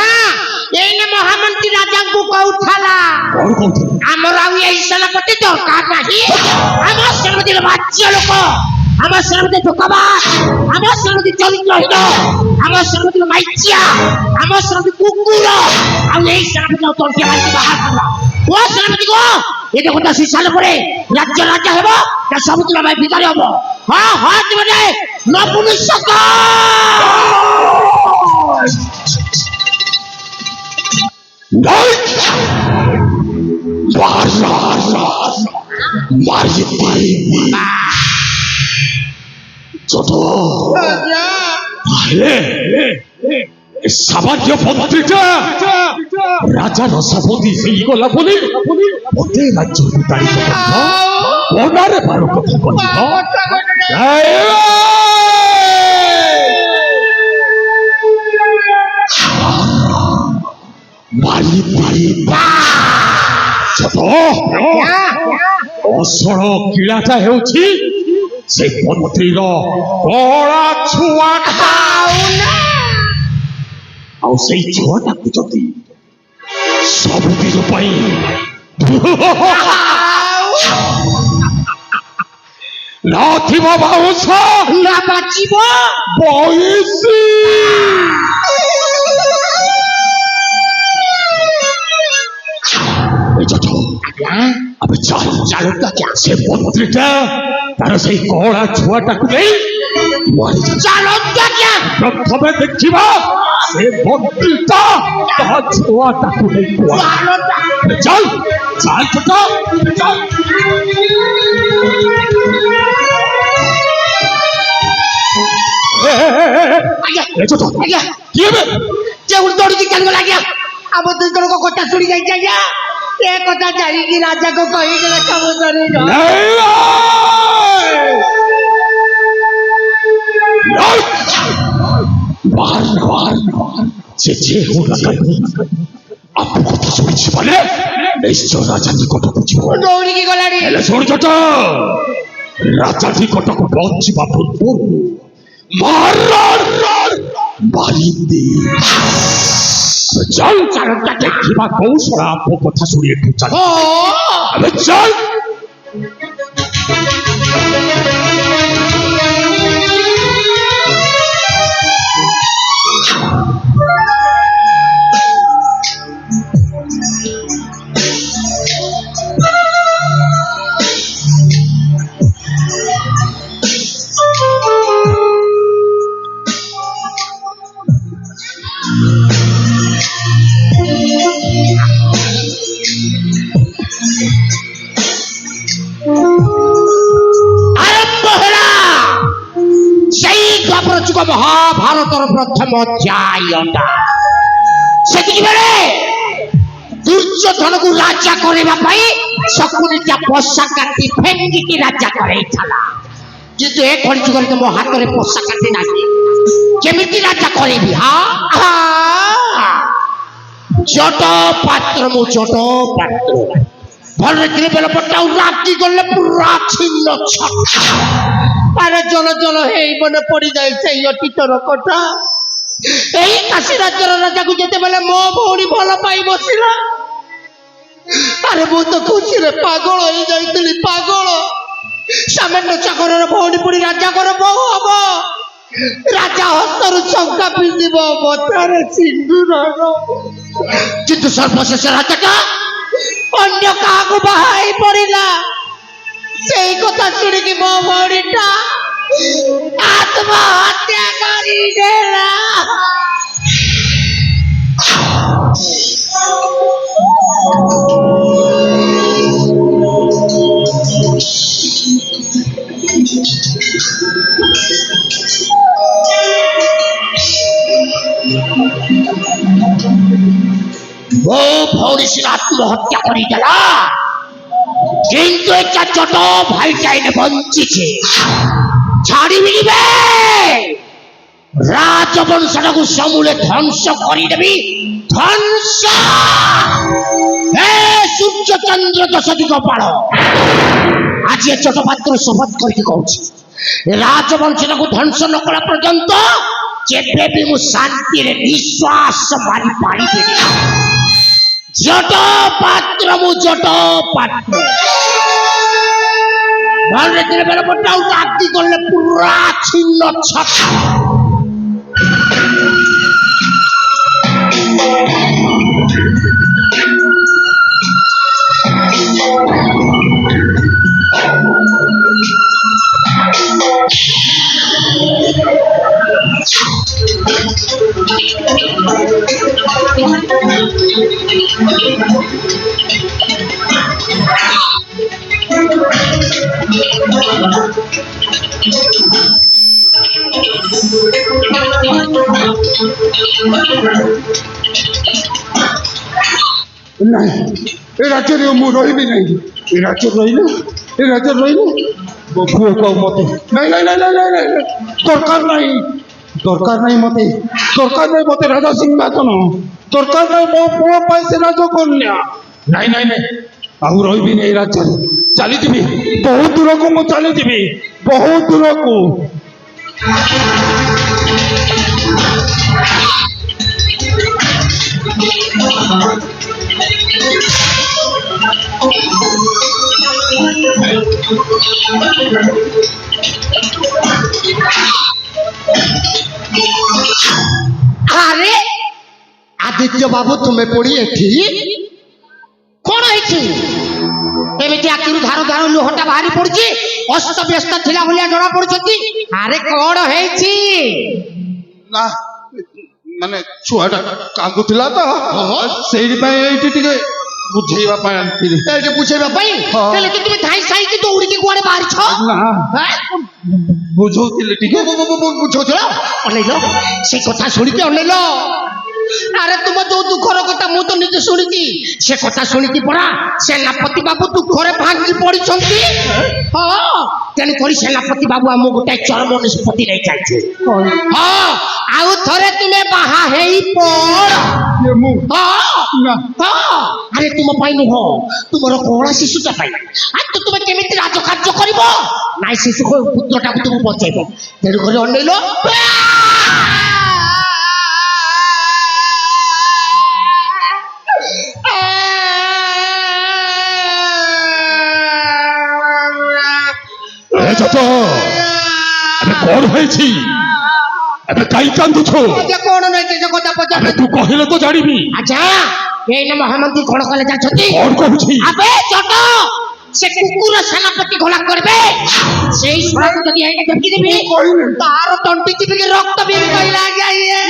S5: ଏଇନେ ମହାମନ୍ତ୍ରୀ ରାଜାଙ୍କୁ କହୁଥିଲା
S2: କଣ କହୁଥିଲୁ
S5: ଆମର ଆଉ ଏଇ ସେନାପତି ଦରକାର ନାହିଁ ଆମ ସେନାପତି ବାଜ୍ୟ ଲୋକ ଆମ ସେନାପତି ଧୋକାବାଜ ଆମ ସେନାପତି ଚରିତ୍ରହୀନ ଆମ ସେନାପତି ମାଇଚିଆ ଆମ ସେନାପତି କୁକୁର ଆଉ ଏଇ ସେନାପତି ତଣ୍ଟିଆ ମାରିକି ବାହାର କଲା ଓ ସେନାପତି ଗୋ ଏ ଦେଖ ତା ଶିଶାଲ ପରେ ରାଜ୍ୟ ରାଜା ହେବ ନା ସବୁଦିନ ଭାଇ ଭିତରେ ହବ ହଁ ହଁ ତୁମେ ନପୁରୁଷକ
S2: ନାଇଁ মারি যত তাহলে সামান্য মন্ত্রীটা রাজার সপতি ହେଇଗଲା ବୋଲି ମୋତେ ରାଜ୍ୟକୁ ତାରିତ କରିବ ମନରେ ବାର କଥା କହିବ ମାରି ଛୋଟ ଅସଳ କିଳାଟା ହେଉଛି ସେ ମନ୍ତ୍ରୀର କଳା ଛୁଆଟା ଆଉ ସେଇ ଛୁଆଟାକୁ ଯଦି ସବୁଦିନ ପାଇଁ ନଥିବ ବାଉଁଶ
S5: ନା ବାଚିବ
S2: ବଇସି আবে চল চালুটা কে সে মন্ত্রীটা তার সেই কড়া ছুয়াটাকে নেই
S5: চালকটা কে
S2: প্রথমে দেখিবা সে মন্ত্রীটা তার ছুয়াটাকে নেই চল চল ছোট চল ছোট কি হবে
S5: যে দৌড়ি কেন লাগিয়া আমার দুই জনক কথা শুনি যাইছে আজ্ঞা এ কথা জানিকি রাজাকে কহিদেলে সমুদ্রে
S2: সে যে হোক না কেন আপু কথা শুনেছি বলে নিশ্চয় রাজা নিকট বুঝিব
S5: দৌড়িকি গলানি
S2: ହେଲେ ଶୁଣ ଛୋଟ ରାଜା ନିକଟକୁ ପହଞ୍ଚିବା ପୂର୍ବରୁ ମାରିଦେ ଚାଲ ଚାଲଟା ଦେଖିବା କୌଶଳ ଆମ କଥା ଶୁଣି ଏଠୁ ଚାଲ ଆମେ ଚାଲ
S5: ଯୁଗ ମହାଭାରତର ପ୍ରଥମ ଅଧ୍ୟାୟଟା। ସେତିକି ବେଳେ ଦୁର୍ଯ୍ୟୋଧନକୁ ରାଜା କରିବା ପାଇଁ ଶକୁନିଟା ପୋଷା କାଟି ଫେଙ୍ଗିକି ରାଜା କରେଇଥିଲା। କିନ୍ତୁ ଏ କଳିଯୁଗରେ ତ ମୋ ହାତରେ ପୋଷା କାଟି ନାହିଁ, କେମିତି ରାଜା କରିବି? ଜଟ ପାତ୍ର, ମୁଁ ଜଟ ପାତ୍ର। ଭଲରେ ଥିଲେ ବେଲପଟ୍ଟା ରାଗି ଗଲେ ପୁରା ଛିନ୍ନ ଛତ୍ର।
S1: ଆରେ ଜଲ ଜଲ ହେଇ ମନେ ପଡିଯାଏ ସେଇ ଅତୀତର କଥା। ଏଇ କାଶୀ ରାଜ୍ୟର ରାଜାକୁ ଯେତେବେଳେ ମୋ ଭଉଣୀ ଭଲ ପାଇ ବସିଲା, ଆରେ ମୁଁ ତ ଖୁସିରେ ପାଗଳ ହେଇଯାଇଥିଲି, ପାଗଳ। ସାମାନ୍ୟ ଚାକରର ଭଉଣୀ ପୁଣି ରାଜାଙ୍କର ବୋହୂ ହବ। ରାଜା ହସ୍ତରୁ ଶଙ୍ଖା ପିନ୍ଧିବ, ମଥାରେ ସିନ୍ଦୁର।
S5: କିନ୍ତୁ ସର୍ବଶେଷ ରାଜାଟା
S1: ଅନ୍ୟ କାହାକୁ ବାହା ହେଇ ପଡିଲା। ସେଇ କଥା ଶୁଣିକି ମୋ ଭଉଣୀଟା ଆତ୍ମହତ୍ୟା କରିଦେଲା।
S5: ମୋ ଭଉଣୀ ସିନା ଆତ୍ମହତ୍ୟା କରିଦେଲା, কিন্তু একটা ছোট ভাইটা এনে বঞ্চিছে। ছাড়িবিনি বে, রাজবংশটাকে সমূলে ধ্বংস করিদেবি, ধ্বংস। হে সূর্যচন্দ্র দশটি গোপাল, আজ এ ছোট পাত্র শপথ করিকে কହୁଛି, রাজবংশটাকে ধ্বংস ন করা পর্যন্ত কেবে বি মু শান্তিরে নিঃশ্বাস মারি পারিবিনি। জট পাত্র, মু জট পাত্র। ভলরে দিলে বেলপট্টা রাগি করলে পুরা ছিন্ন ছত্র।
S2: ନାଇଁ, ଏ ରାଜ୍ୟରେ ମୁଁ ରହିବି ନାହିଁ। ଏ ରାଜ୍ୟରେ ରହିଲେ ମୋ ପୁଅକୁ ଆଉ ମତେ ନାଇଁ ନାଇଁ ନାଇଁ ନାଇଁ ନାଇଁ ନାଇଁ, ଦରକାର ନାହିଁ, ଦରକାର ନାହିଁ ମତେ, ଦରକାର ନାହିଁ ମତେ ରାଜା ସିଂହାସନ, ଦରକାର ନାହିଁ ମୋ ପୁଅ ପାଇଁ ସେ ରାଜକନ୍ୟା। ନାଇଁ ନାଇଁ ନାଇଁ, ଆଉ ରହିବିନି ଏଇ ରାଜ୍ୟରେ, ଚାଲିଯିବି ବହୁତ ଦୂରକୁ, ମୁଁ ଚାଲିଯିବି ବହୁତ ଦୂରକୁ।
S5: আরে আদিত্য বাবু, তুমি পড়ি এଠି কোন হয়েছি? এমিতি আখিরু ধার ধার লুহটা বাহারি পড়ছি, অস্ত ব্যস্ত ଥିଲା ভলিয়া জনা পড়ুଛନ୍ତି। আরে কোন হয়েছি?
S2: ନା ମାନେ ଛୁଆଟା କାନ୍ଦୁଥିଲା ତ, ସେଇଥିପାଇଁ ଏଇଠି ଟିକେ ବୁଝେଇବା ପାଇଁ ଆଣିଥିଲି।
S5: ଏଇଠି ବୁଝେଇବା ପାଇଁ?
S2: ହଁ।
S5: ହେଲେ ତ তুমি ଧାଇ ସାଇକି ଦୌଡ଼ିକି କୁଆଡେ ବାହାରିଛ?
S2: ନା ବୁଝଉଥିଲି ଟିକେ।
S5: ବୁଝଉଛ? ଅନେଇଲ, সেই কথা শুনিকি অনেইল। আরে তোমার যে দুঃখর কথা মু তো নিজে শুনিছি, সে কথা শুনিকি পড়া সেনাপতি বাবু দুঃখরে ভাঙ্গি পড়িছন্তি। হ্যাঁ, তেণু করে সেনাপতি বাবু আমু গোটাই চরম নিষ্পত্তি নেই চাইছে। হ্যাঁ, আউ থরে তুমি বাহা হেই পড়।
S2: ମୁଁ
S5: হ্যাঁ, হ্যাঁ, আরে তুম পাই নুহ, তোমার কলা শিশুটা পাই। আর তো তুমি কেমিতি রাজকার্য করিব? নাই শিশু পুত্রটাকে তুমি বঞ্চাইব। তেণু করে অনেইল।
S2: ଜଟ, ଏବେ କଣ ହେଇଛି? ଏବେ କାହିଁ କାନ୍ଦୁଛୁ?
S5: କଣ ନାଇଁ ସେ କଥା ପଚାର।
S2: ତୁ କହିଲେ ତ ଜାଣିବି।
S5: আচ্ছা, এই না মহামন্ত্রী কোন কলে যাচ্ছতি?
S2: କଣ କହୁଛି?
S5: আবে চট, সে কুকুর সেনাপতি ঘোলা করবে, সেই সুরাকে যদি এইটা দেখি দিবি, তার তন্টি চিপিকে রক্ত বের কইলা যাইয়ে।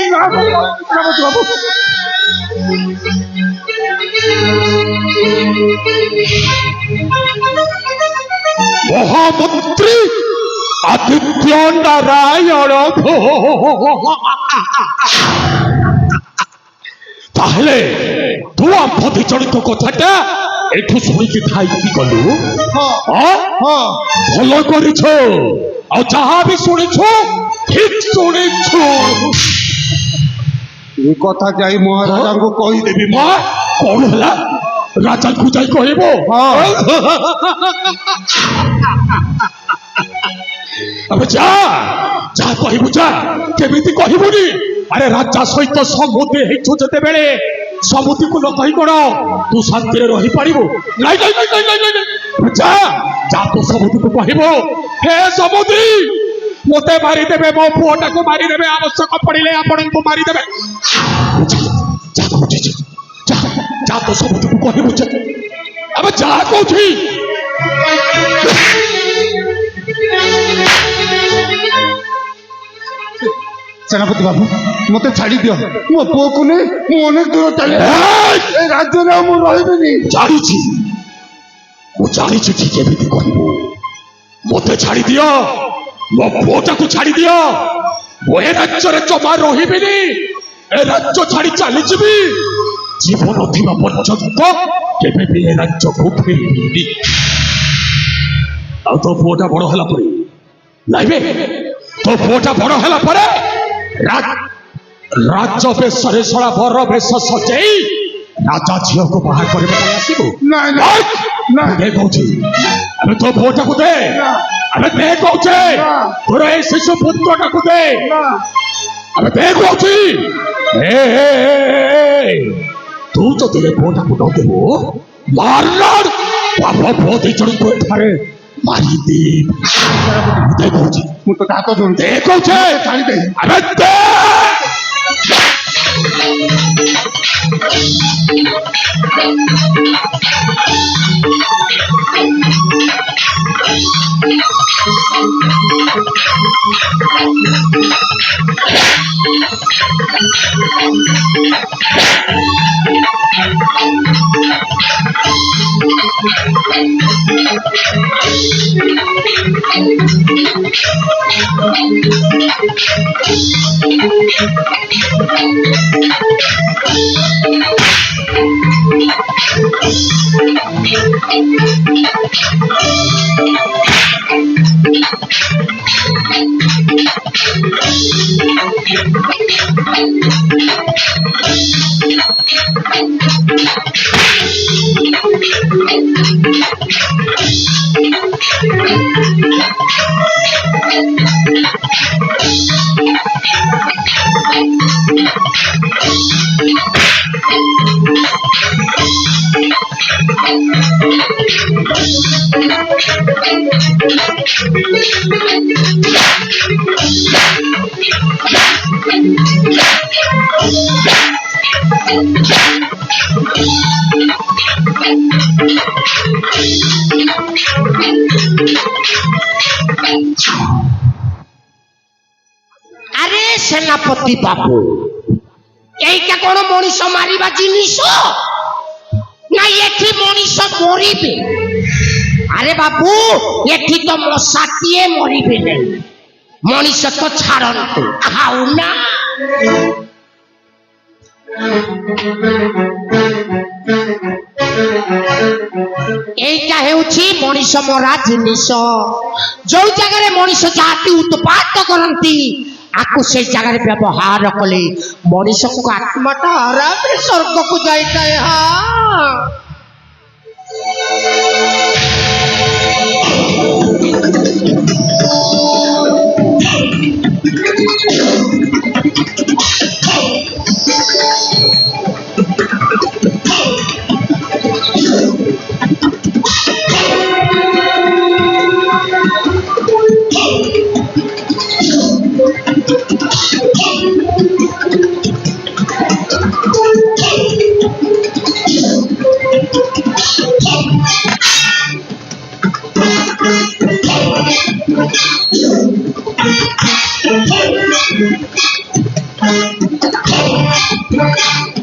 S2: মহামন্ত্রী, আদিত্য নারায়ণ তাহলে তু আম্ভতি চরিত কথাটা এঠু শুনিকি থাইকি গলু ভাল করিছ ଆଉ ଯାହା ବି ଶୁଣିଛୁ ଠିକ ଶୁଣିଛୁ
S6: ଏ କଥା ଯାଇ ମହାରାଜାଙ୍କୁ କହିଦେବି
S2: ମା କଣ ହେଲା ରାଜାଙ୍କୁ ଯାଇ କହିବ ଏବେ ଯା ଯାହା କହିବୁ ଯା କେମିତି କହିବୁନି ଆରେ ରାଜା ସହିତ ସମୁଦ୍ର ହେଇଛୁ ଯେତେବେଳେ ସମୁଦ୍ରକୁ ନ କହି କଣ ତୁ ଶାନ୍ତିରେ ରହିପାରିବୁ ନାଇଁ ନାଇଁ ନାଇଁ ନାଇଁ ନାଇଁ ନାଇଁ ଯା ଯା ତୁ ସମୁଦ୍ରକୁ କହିବୁ ହେ ସମୁଦ୍ରୀ ମତେ ମାରିଦେବେ ମୋ ପୁଅଟାକୁ ମାରିଦେବେ ଆବଶ୍ୟକ ପଡ଼ିଲେ ଆପଣଙ୍କୁ ମାରିଦେବେ ଯା କହୁଛି ଯା ଯା ତୁ ସମୁଦ୍ରକୁ କହିବୁ ଏବେ ଯା କହୁଛି
S6: ସେନାପତି ବାବୁ ମତେ ଛାଡି ଦିଅ ମୋ ପୁଅକୁ ନେଇ ମୁଁ ଅନେକ ଦୂର ଚାଲି ଏ ରାଜ୍ୟରେ ଆଉ ମୁଁ ରହିବିନି
S2: ଜାଣିଛି ମୁଁ ଜାଣିଛି ଠିକ ଏମିତି କହିବୁ ମତେ ଛାଡ଼ି ଦିଅ ମୋ ପୁଅଟାକୁ ଛାଡ଼ି ଦିଅ ମୁଁ ଏ ରାଜ୍ୟରେ ଜମା ରହିବିନି ଏ ରାଜ୍ୟ ଛାଡ଼ି ଚାଲିଯିବି ଜୀବନ ଥିବା ପର୍ଯ୍ୟନ୍ତ କେବେ ବି ଏ ରାଜ୍ୟକୁ ଫେରିବିନି ଆଉ ତୋ ପୁଅଟା ବଡ଼ ହେଲା ପରେ ନାଇବେ ତୋ ପୁଅଟା ବଡ଼ ହେଲା ପରେ ରାଜ ବେଶରେ ଶଳା ବର ବେଶ ସଜେଇ ରାଜା ଝିଅକୁ ବାହା କରିବା ପାଇଁ ଆସିବୁ ଦେ କହୁଛି ଆମେ ତୋ ପୁଅଟାକୁ ଦେ ଆମେ ଦେ କହୁଛେ ତୋର ଏଇ ଶିଶୁ ପୁତ୍ରଟାକୁ ଦେ ଆମେ ଦେ କହୁଛି ତୁ ଯଦି ଏ ପୁଅଟାକୁ ନ ଦେବୁ ମାରଲାଡ ବାପ ପୁଅ ଦି ଜଣଙ୍କୁ ଏଠାରେ ମାରିଦେ ଦେ କହୁଛି
S6: ମୁଁ ତ ହାତ ଧରୁଛି
S2: ଦେ କହୁଛେ
S6: ଛାଡ଼ିଦେ
S2: ଆମେ ଦେ
S5: আরে সেনাপতি বাবু এইটা কোন মଣିষ মারিবা জিনিস না এটি মনিষ মরিবে আরে বাবু এটি তো মশাটিয়ে মরিবে নাই মনিষ তো ছাড়ন্তু খাও না এইটা ହେଉଛି ମଣିଷ ମରା ଜିନିଷ ଯୋଉ ଜାଗାରେ ମଣିଷ ଯାହାକି ଉତ୍ପାତ କରନ୍ତି ଆକୁ ସେଇ ଜାଗାରେ ବ୍ୟବହାର କଲେ ମଣିଷକୁ ଆତ୍ମାଟା ଆରାମରେ ସ୍ୱର୍ଗକୁ ଯାଇଥାଏ
S2: Thank you.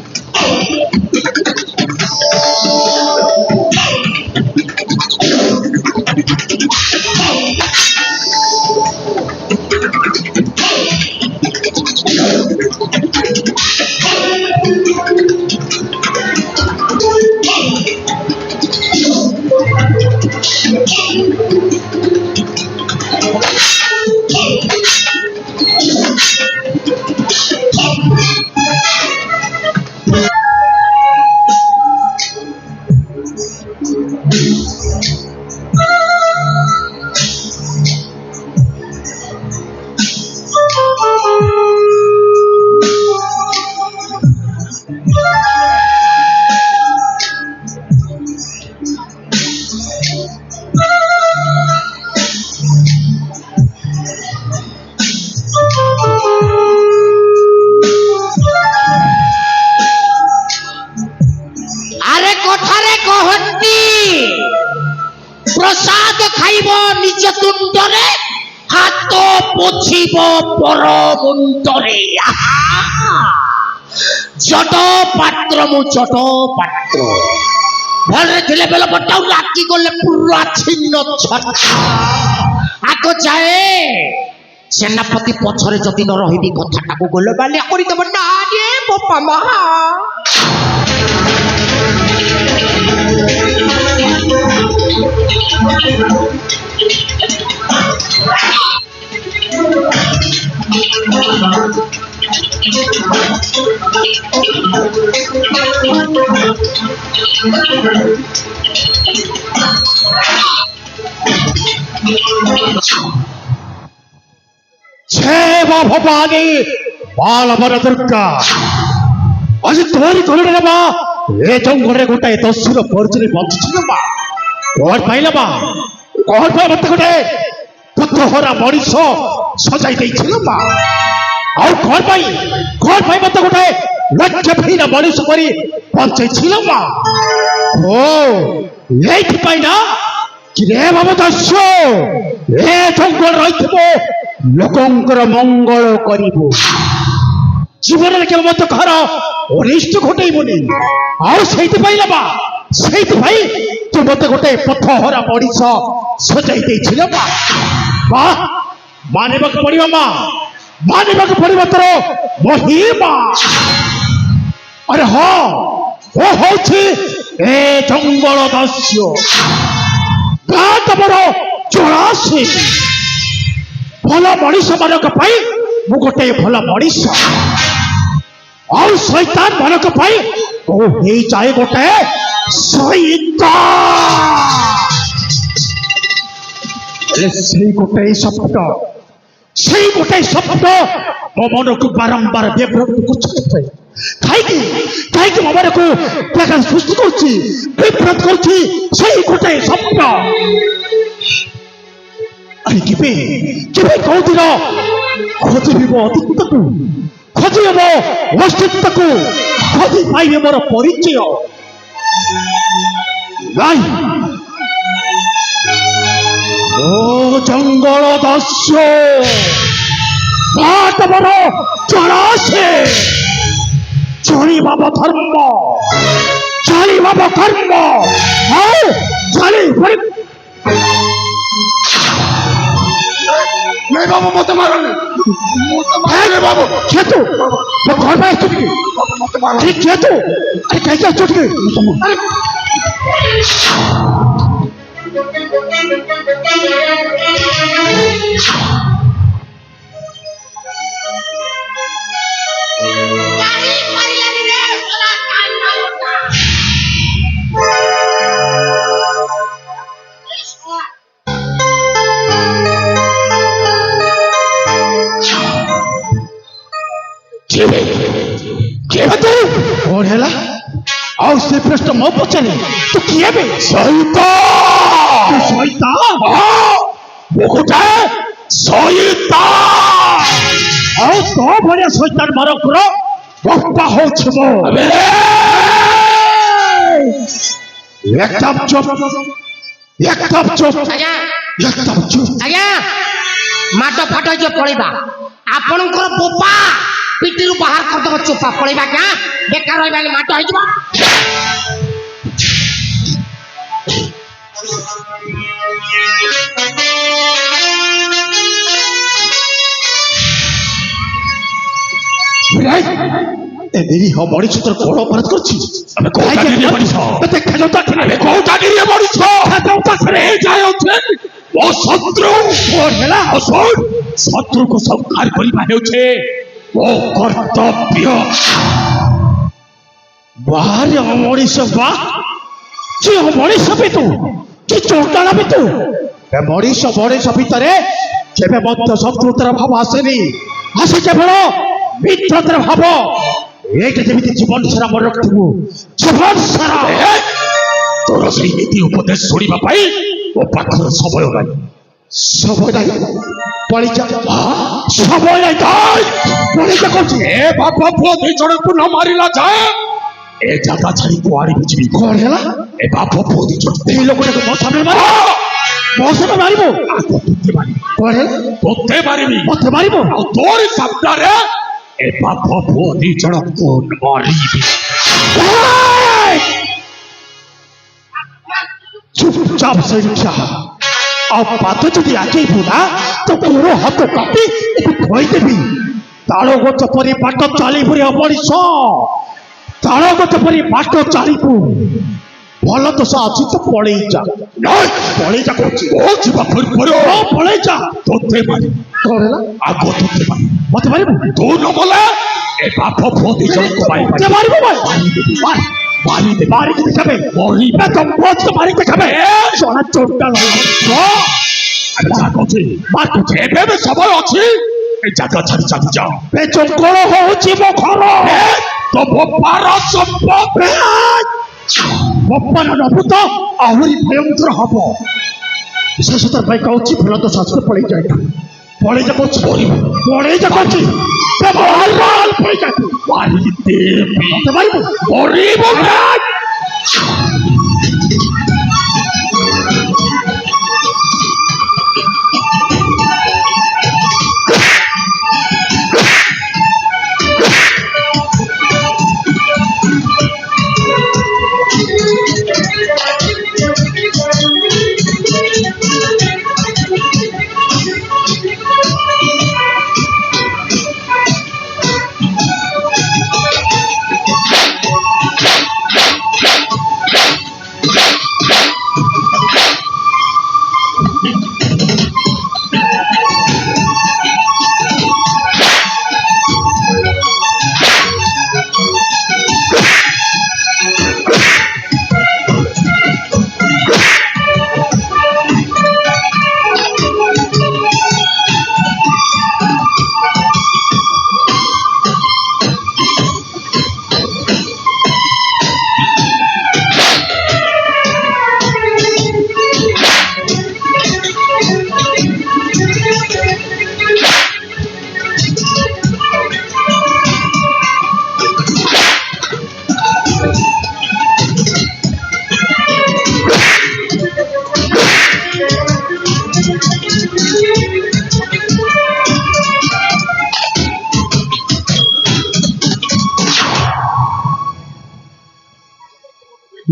S5: ପ୍ରସାଦ ଖାଇବ ନିଜ ତୁଣ୍ଡରେ, ହାତ ପୋଛିବ ପର ମୁଣ୍ଡରେ। ଜଟ ପାତ୍ର ମୁଁ ଜଟ ପାତ୍ର, ଭଲରେ ଥିଲେ ବେଲ ପଟା, ରାଗି ଗଲେ ପୁରା ଛିନ୍ନ ଛଟା। ଆଗ ଯାଏ ସେନାପତି ପଛରେ ଯଦି ନ ରହିବି କଥାଟାକୁ ଗଲେ ବାଲିଆ କରିଦେବ ନା ରେ ବୋପା ମା।
S2: छे बा भवानी बाल बर दुर्गा आज तोरी कोलरे बा ए जंगले गोटाए दस्युर परिचय बंचिছিল बा कोन पाइला बा कोन पाइ मत गोटे पुतहरा मଣିଷ सजाई ଦେଇছিল बा और कोन पाइ मत गोटे लक्ष्य भीरा मଣିଷ परी बंचाइছিল बा ओ एथि पाइ ना कि रे बाबा दस्यु ए जंगल रहिथिबो लोकंकर मंगल करिबो जीवन में केवल मत घर अनिष्ट घटेबनी आउ सेति पाइला बा सेति भाई तू मत गोटे पथहरा मଣିଷ सजाई ଦେଇছিল बा वाह मानिबक पड़िबा मा मानिबक पड़िबा तोर महिमा अरे हो ओ होछि ए जंगल दस्यु गात बड़ चौरासी भल मनीष मानक मु गोटे भल मनीष और शैतान मानक ओ हे जाए गोटे शैतान गोटे शब्द से गोटे शब्द मो मन को बारंबार विभ्रत कर मो मन को सृष्टि करव्रत कर गोटे शब्द अरे केबे कौ दिन खोजी मो अतीत को खोजी मो अस्तित्व को खोजी पाइबे मोर परिचय नहीं ओ जंगल दस्यु बात बड़ चौरासे चली बाबा धर्म चली बाबा कर्म चली
S6: नहीं बाबू मत मारो बाबू
S2: खेतु तो घर में चुट गई
S6: मत मारो
S2: अरे खेतु अरे कैसे चुट गई अरे कौन है आओ से प्रश्न मो पचारे तो किए बे शैतान गोटे शैतान आओ तो बड़े शैतान मारो करो बप्पा हो छमो एकदम चुप एकदम चुप
S5: ଆଜ୍ଞା
S2: एकदम चुप
S5: ଆଜ୍ଞା ମାଟ ଫାଟ ଯେ ପଳେଇବା ଆପଣଙ୍କର ବୋପା ପିଟିରୁ ବାହାର କରିଦେବ ଚୋପା ପଳେଇବା ଆଜ୍ଞା ବେକାର ରହିବାନି ମାଟ ହେଇଯିବ
S2: ए देरी हो बड़ी सुतर कोड़ अपराध करछि अबे कोटा गिरी बड़ी छो देखा जाता कि अबे कोटा गिरी बड़ी छो खाता पाखरे जाय उठे ओ शत्रु कोन हैला असुर शत्रु को संहार करिबा हेउछे ओ कर्तव्य बाहर अमड़ी सब बा जे अमड़ी सब तू कि चोटाला भी तू ए बड़ी सब भितरे केबे मत शत्रुतर भाव आसेनी आसे केवल मित्रतर भाव এইটা যেমিতি জীবন সারা মনে রাখবো জীবন সারা তোর সেই নীতি উপদেশ শুনিবা পাই ও পাখর সময় নাই পরিচা সময় নাই তাই পরিচা করছি এ বাবা পুଅ দুই জଣଙ୍କୁ ନ ମାରିଲା ଯାଏ ଏ ଜାଗା ଛାଡି କୁଆଡେ ବି ଯିବି କଣ ହେଲା ଏ ବାପ ପୁଅ ଦୁଇ ଜଣ ଏଇ ଲୋକଟାକୁ ମୋ ସାମনে ମାର ମଶା ମାରିବ
S7: ତୋତେ ମାରିବି
S2: ମତେ ମାରିବ
S7: ଆଉ ତୋରି ସାମ୍ନାରେ ଏ ବାପ ପୁଅ ଦି ଜଣକୁ ମରିବି।
S2: চুপচাপ ସେଇଠି ଠିଆ ହ। ଆଉ ପାଦ ଯଦି ଆଗେଇବୁ ନା ତ ଗୋଡ଼ ହାତ କାଟି ଏଠି ଥୋଇଦେବି। ତାଳ ଗଛ ପରି ବାଟ ଚାଲିବୁ ରେ ମଣିଷ, ତାଳ ଗଛ ପରି ବାଟ ଚାଲିବୁ। ଭଲ ଦୋଷ ଅଛି ତ ପଳେଇ ଯା, ପଳେଇ ଯା କହୁଛି।
S7: ଓ ଯିବା ପୂର୍ବରୁ
S2: ପଳେଇ ଯା।
S7: ତୋତେ ମାରିବି,
S2: କଣ ହେଲା?
S7: ଆଗ ତୋତେ ମାରିବି।
S2: ମତେ ମାରିବୁ?
S7: ତୁ ନ ଗଲେ ଏ ବାପ ପୁଅ ଦି ଜଣକୁ
S2: ମତେ ମାରିବୁ ଭାଇ?
S7: ମାରିଦେବି।
S2: ମାରିକି দেখাবে
S7: মরিবে।
S2: তো মারি দেখাবে সোনা চোরটা
S7: আমি যা করছি ଏବେ ବି ସମୟ ଅଛି ଏ ଜାଗା ଛାଡ଼ି ଚାଲି ଯାଅ।
S2: বেচঙ্কল হচ্ছে মো ঘর
S7: তো ବୋପାର ସମ୍ପତ୍ତି
S2: বপ্পার নবু তো আহুরি ভয়ঙ্কর হব। শেষতার ভাই কৌছি ভাল তো শাস্ত্র পড়ে যায় না, পড়ে যা করছি পড়ে যা করছি পড়ে যা
S7: মারিদেବି
S2: মারিব
S7: মরিব না।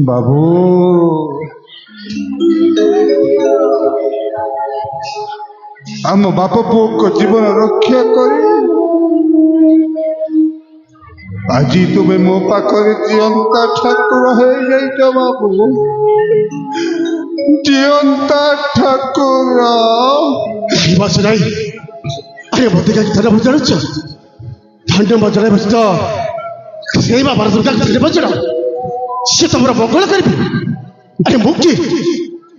S6: বাবু ଆମ ବାପ ପୁଅଙ୍କ ଜୀବନ ରକ୍ଷା କରି ଆଜି ତୁମେ ମୋ ପାଖରେ ଜିଅନ୍ତା ଠାକୁର ହେଇଯାଇଛ ବାବୁ, ଜିଅନ୍ତା ଠାକୁର।
S2: বাস নাই। আরে মধ্যে কাছে ধরে বজাড়ুছ ধন্য বজাড়ে বসত সেই বাবার দুর্গা ধরে বজাড় সে তোমার মঙ্গল করবে। আরে ମୁଁ କିଏ?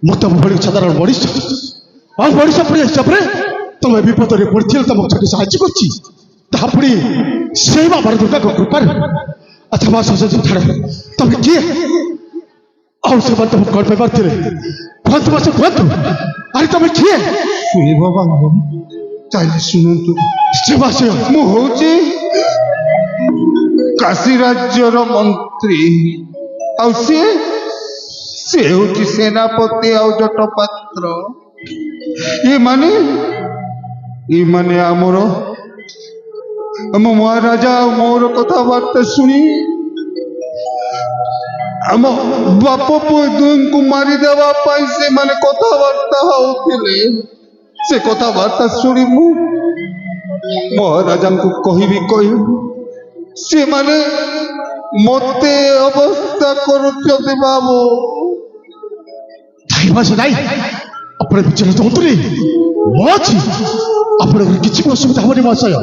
S2: ମୁଁ ତମ ଭଳି ସାଧାରଣ ମଣିଷ, ଆଉ ମଣିଷ ପରି ହିସାବରେ ତମେ ବିପଦରେ ପଡ଼ିଥିଲେ ତମ ଛୋଟ ସାହାଯ୍ୟ କରୁଛି, ତାହା ପୁଣି ସେଇ ବାବାର ଦୁର୍ଗାଙ୍କ କୃପାରେ। ଆଚ୍ଛା ମା ଶଶୀ ଛାଡ଼, ତମେ କିଏ? ଆଉ ସେମାନେ ତମକୁ କଣ ପାଇଁ ମାରିଥିଲେ କୁହନ୍ତୁ ମାସ କୁହନ୍ତୁ। ଆରେ ତମେ କିଏ?
S6: ଶୁଣିବ ବାବୁ, ତାହେଲେ ଶୁଣନ୍ତୁ। ମୁଁ ହଉଛି କାଶୀ ରାଜ୍ୟର ମନ୍ତ୍ରୀ, ଆଉ ସେ ହଉଛି ସେନାପତି ଆଉ ଜଟପାତ୍ର। ଏମାନେ ଆମ ମହାରାଜା ଆଉ ମୋର କଥାବାର୍ତ୍ତା ଶୁଣି ଆମ ବାପ ପୁଅ ଦୁହିଁଙ୍କୁ ମାରିଦେବା ପାଇଁ ସେମାନେ କଥାବାର୍ତ୍ତା ହଉଥିଲେ। ସେ କଥାବାର୍ତ୍ତା ଶୁଣି ମୁଁ ମହାରାଜାଙ୍କୁ କହିବି ସେମାନେ ମତେ ଅବସ୍ଥା କରୁଛନ୍ତି ବାବୁ।
S2: ଭାଇ ନାଇଁ ଆପଣ ବିଚଳିତ ହୁଅନ୍ତୁନି, ମୁଁ ଅଛି। ଆପଣଙ୍କର କିଛି ବି ଅସୁବିଧା ହବନି ମହାଶୟ,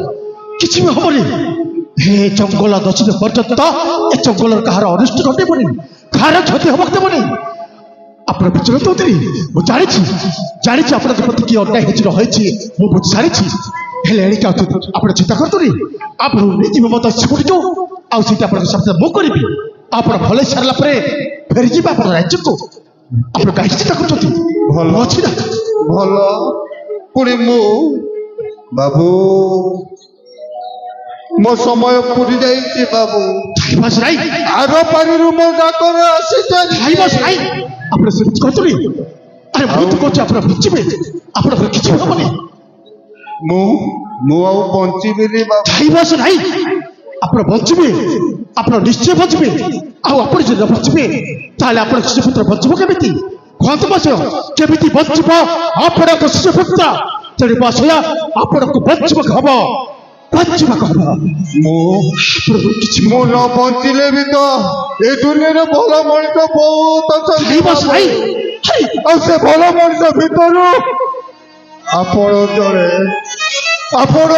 S2: କିଛି ବି ହବନି। ଏ ଜଙ୍ଗଲ ଦଶିତ ପର୍ଯ୍ୟନ୍ତ ଏ ଜଙ୍ଗଲର କାହାର ଅନିଷ୍ଟ ଘଟିବନି, କାହାର କ୍ଷତି ହବାକୁ ଦେବନି। ଆପଣ ବିଚଳିତ ହୁଅନ୍ତୁନି। ମୁଁ ଜାଣିଛି ଆପଣଙ୍କ ପ୍ରତି କି ଅନ୍ୟାୟ ହେଇଛି ମୁଁ ବୁଝି ସାରିଛି। ହେଲେ ଏଣିକି ଆପଣ ଚିନ୍ତା କରନ୍ତୁନି। ଆପଣ ନେଇଯିବେ ମତ ଶୁଣିଛୁ, ଆଉ ସେଇଟା ଆପଣଙ୍କ ସାଥେ ମୁଁ କରିବି। ଆପଣ ଭଲ ସାରିଲା ପରେ ଫେରିଯିବେ ଆପଣ ରାଜ୍ୟକୁ। ଆପଣ କାହିଁକି ଚିନ୍ତା କରୁଛନ୍ତି? ଭଲ ଅଛି ନା?
S6: ଭଲ ପୁଣି ମୁଁ ବାବୁ ମୋ ସମୟ ପୁରି ଯାଇଛି ବାବୁ। ଆର ପାରିରୁ ମୋ ଡାକରେ ଆସିଛନ୍ତି।
S2: ଆପଣ ସେମିତି କରନ୍ତୁନି। ଆରେ ମୁଁ ତ କହୁଛି ଆପଣ ବଞ୍ଚିବେ, ଆପଣଙ୍କର କିଛି ହବନି।
S6: ମୁଁ ଆଉ ବଞ୍ଚିବିନି ବାବୁ।
S2: ଖାଇବାସ ନାହିଁ, ଆପଣ ବଞ୍ଚିବେ, ଆପଣ ନିଶ୍ଚୟ ବଞ୍ଚିବେ। ଆଉ ଆପଣ ଯଦି ନ ବଞ୍ଚିବେ ତାହେଲେ ଆପଣଙ୍କ ଶିଶୁପୁତ୍ର ବଞ୍ଚିବ କେମିତି? କୁହନ୍ତୁ ମହାଶୟ, କେମିତି ବଞ୍ଚିବ ଆପଣଙ୍କ ଶିଶୁପୁତ୍ର? ତେଣୁ ମହାଶୟ ଆପଣଙ୍କୁ ବଞ୍ଚିବାକୁ ହବ, ବଞ୍ଚିବାକୁ ହବ।
S6: ମୁଁ ନ ବଞ୍ଚିଲେ ବି ତ ଏ ଦୁନିଆରେ ଭଲ ମଣିଷ ବହୁତ ଅଛନ୍ତି
S2: ଖାଇବାସ ନାହିଁ।
S6: ଆଉ ସେ ଭଲ ମଣିଷ ଭିତରୁ ଆପଣ ଜଣେ, ଆପଣ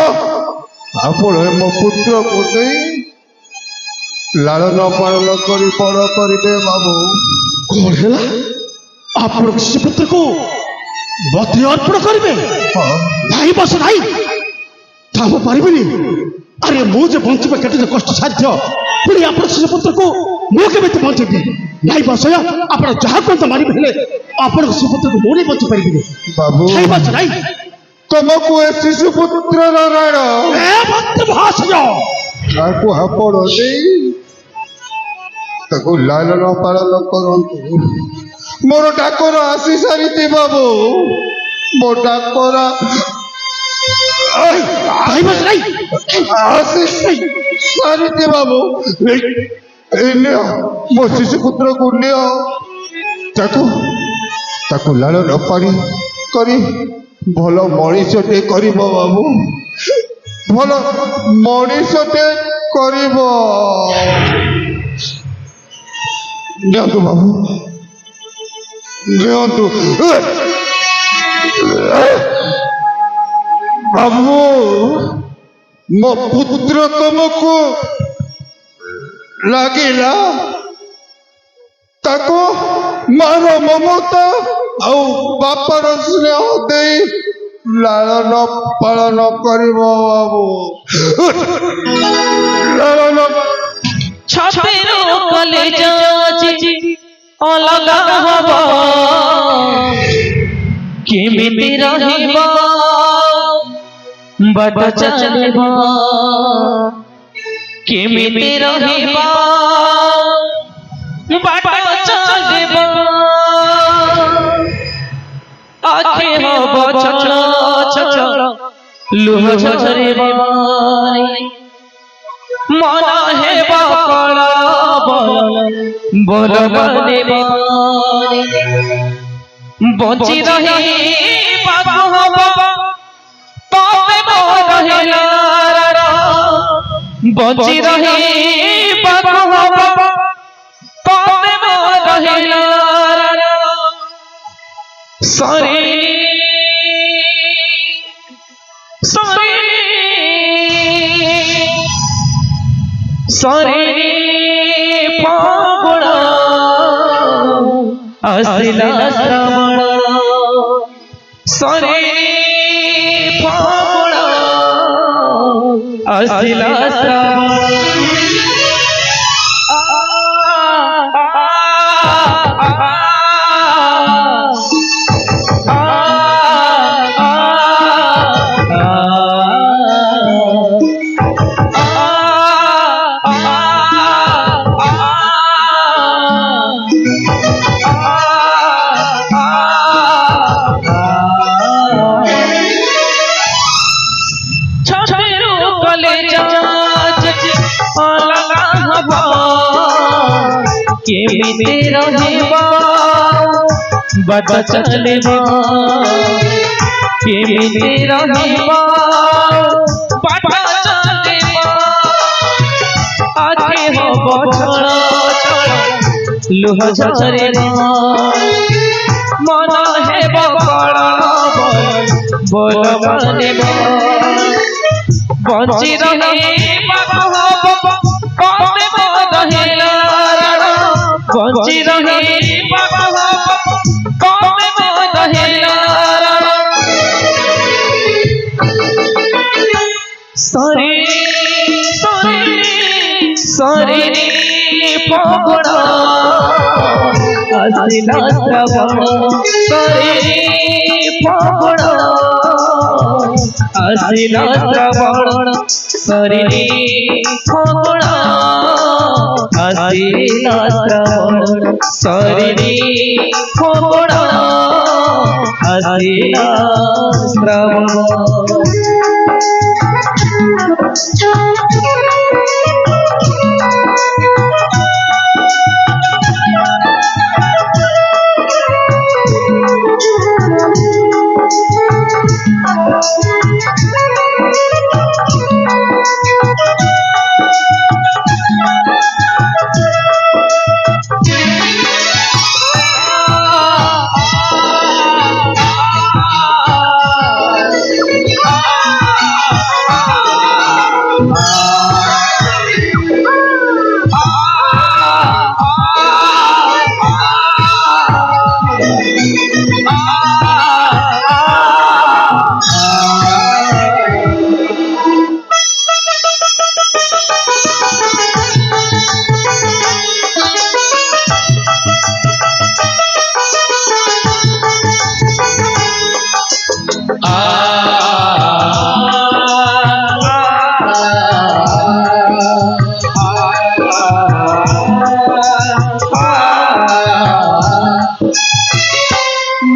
S6: ମୋ ପୁତ୍ରକୁ ନେଇ ଲାଳନ ପାଳନ କରି ବଡ଼ କରିବେ ବାବୁ।
S2: କଣ ହେଲା? ଆପଣଙ୍କ ଶିଶୁପୁତ୍ରକୁ ମତେ ଅର୍ପଣ କରିବେ? ଖାଇବାସ ନାହିଁ, ତା ମୁଁ ପାରିବିନି। ଆରେ ମୁଁ ଯେ ବଞ୍ଚିବା କେତେ ଯେ କଷ୍ଟ ସାଧ୍ୟ, ପୁଣି ଆପଣ ଶିଶୁପୁତ୍ରକୁ ମୁଁ କେମିତି ବଞ୍ଚେଇବି? ନାଇଁ ମହାଶୟ, ଆପଣ ଯାହା କୁହନ୍ତୁ ମାରିବେ, ହେଲେ ଆପଣଙ୍କ ଶିଶୁପୁତ୍ରକୁ ମୁଁ ନେଇ ବଞ୍ଚି ପାରିବିନି।
S6: ବାବୁ
S2: ଖାଇବାସ ନାହିଁ।
S6: ତମକୁ ଏ ଶିଶୁପୁତ୍ରର ରାଣ
S2: ମହାଶୟ
S6: ତାକୁ ଆପଣ ନେଇ ତାକୁ ଲାଳନ ପାଳନ କରନ୍ତୁ। ମୋର ଡାକର ଆସି ସାରିଛି ବାବୁ, ମୋ ଡାକର
S2: ଖାଇବାସ ନାହିଁ।
S6: ଆସି ସାରିଛି ବାବୁ। ଏଇ ନିଅ ମୋ ଶିଶୁପୁତ୍ରକୁ ନିଅ, ତାକୁ ଲାଳନ ପାଣି କରି ଭଲ ମଣିଷଟେ କରିବ ବାବୁ, ଭଲ ମଣିଷଟେ କରିବ। ନିଅନ୍ତୁ ବାବୁ, ନିଅନ୍ତୁ ବାବୁ। ମୋ ପୁତ୍ର ତମକୁ ଲାଗିଲା, ତାକୁ ମାର ମମତା ଆଉ ବାପାର ସ୍ନେହ ଦେଇ ଲାଳନ ପାଳନ କରିବ ବାବୁ। ଲାଳନ
S4: ଛପେରୁ କଲେ ଯାଚି ଅଲଗା ହବ, କେମିତି ରହିବ ବାଟ ଚାଲିବ, କେମିତି ରହିବ ବାଟ ଚାଲିବ। ଆଖି ହବ ଛଳ ଛଳ ଲୁହ ଝରିବ, মন হেব কল বল বলে বঞ্চি রহিবাকু হব তবে রহিল, বঞ্চি রহিবাকু হব তবে রহিল। সরি সরি সরে ফাগুণ আসিলা শ্রাবণ, সরে ফাগুণ আসিলা শ্রাবণ। কেমিতে রহিব বাট চালিব, কেমিতে রহিব বাট চালিব। আখি হব ছল ছল লুহ ঝরিব, মন হেব কল বল মানিব। বঞ্চি রহিবাকু হব তবে রহিল, বঞ্চি রহিবাকু হব তবে রহিল। সরে সরে সরে ফাগুণ আসিলা শ্রাবণ, সরে ফাগুণ আসিলা শ্রাবণ, সরে ফাগুণ আসিলা শ্রাবণ, সরে ফাগুণ ଆସିଲା ଶ୍ରାବଣ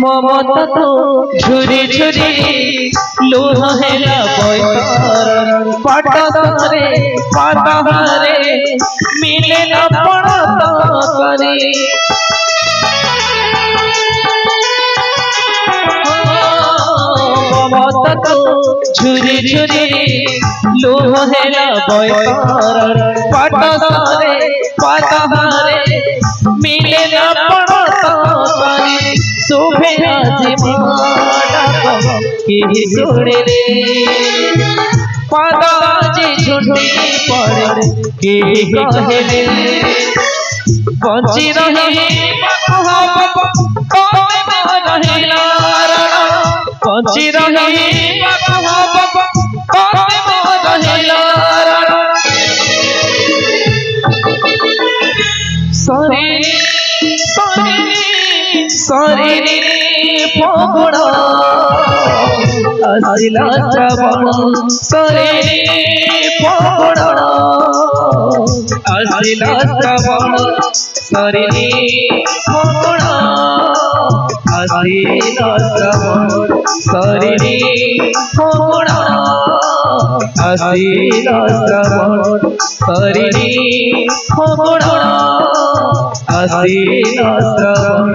S4: মমতা তো ঝুরি ঝুরি লুহ হেলা বৈতর পটরে পটরে মিলে না পড়ত করে মমতা তো ঝুরি ঝুরি লুহ হেলা বৈতর পটরে পটরে মিলে না পড়ত করে শোভে আজি মাডাক কেহি শুনে রে পাদা যে ঝুঁটি পড়ে কেহি কহে রে বঞ্চি রহে বঞ্চি রহে সরে সরে সরে পগড় আসিলা শ্রাবণ সরে পগড় আসিলা শ্রাবণ সরে পগড় আসিলা শ্রাবণ সরে পগড় আসিলা শ্রাবণ সরে পগড় আসিলা শ্রাবণ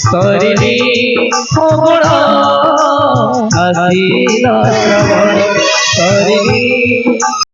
S4: সরে পগড় আসিলা শ্রাবণ সরে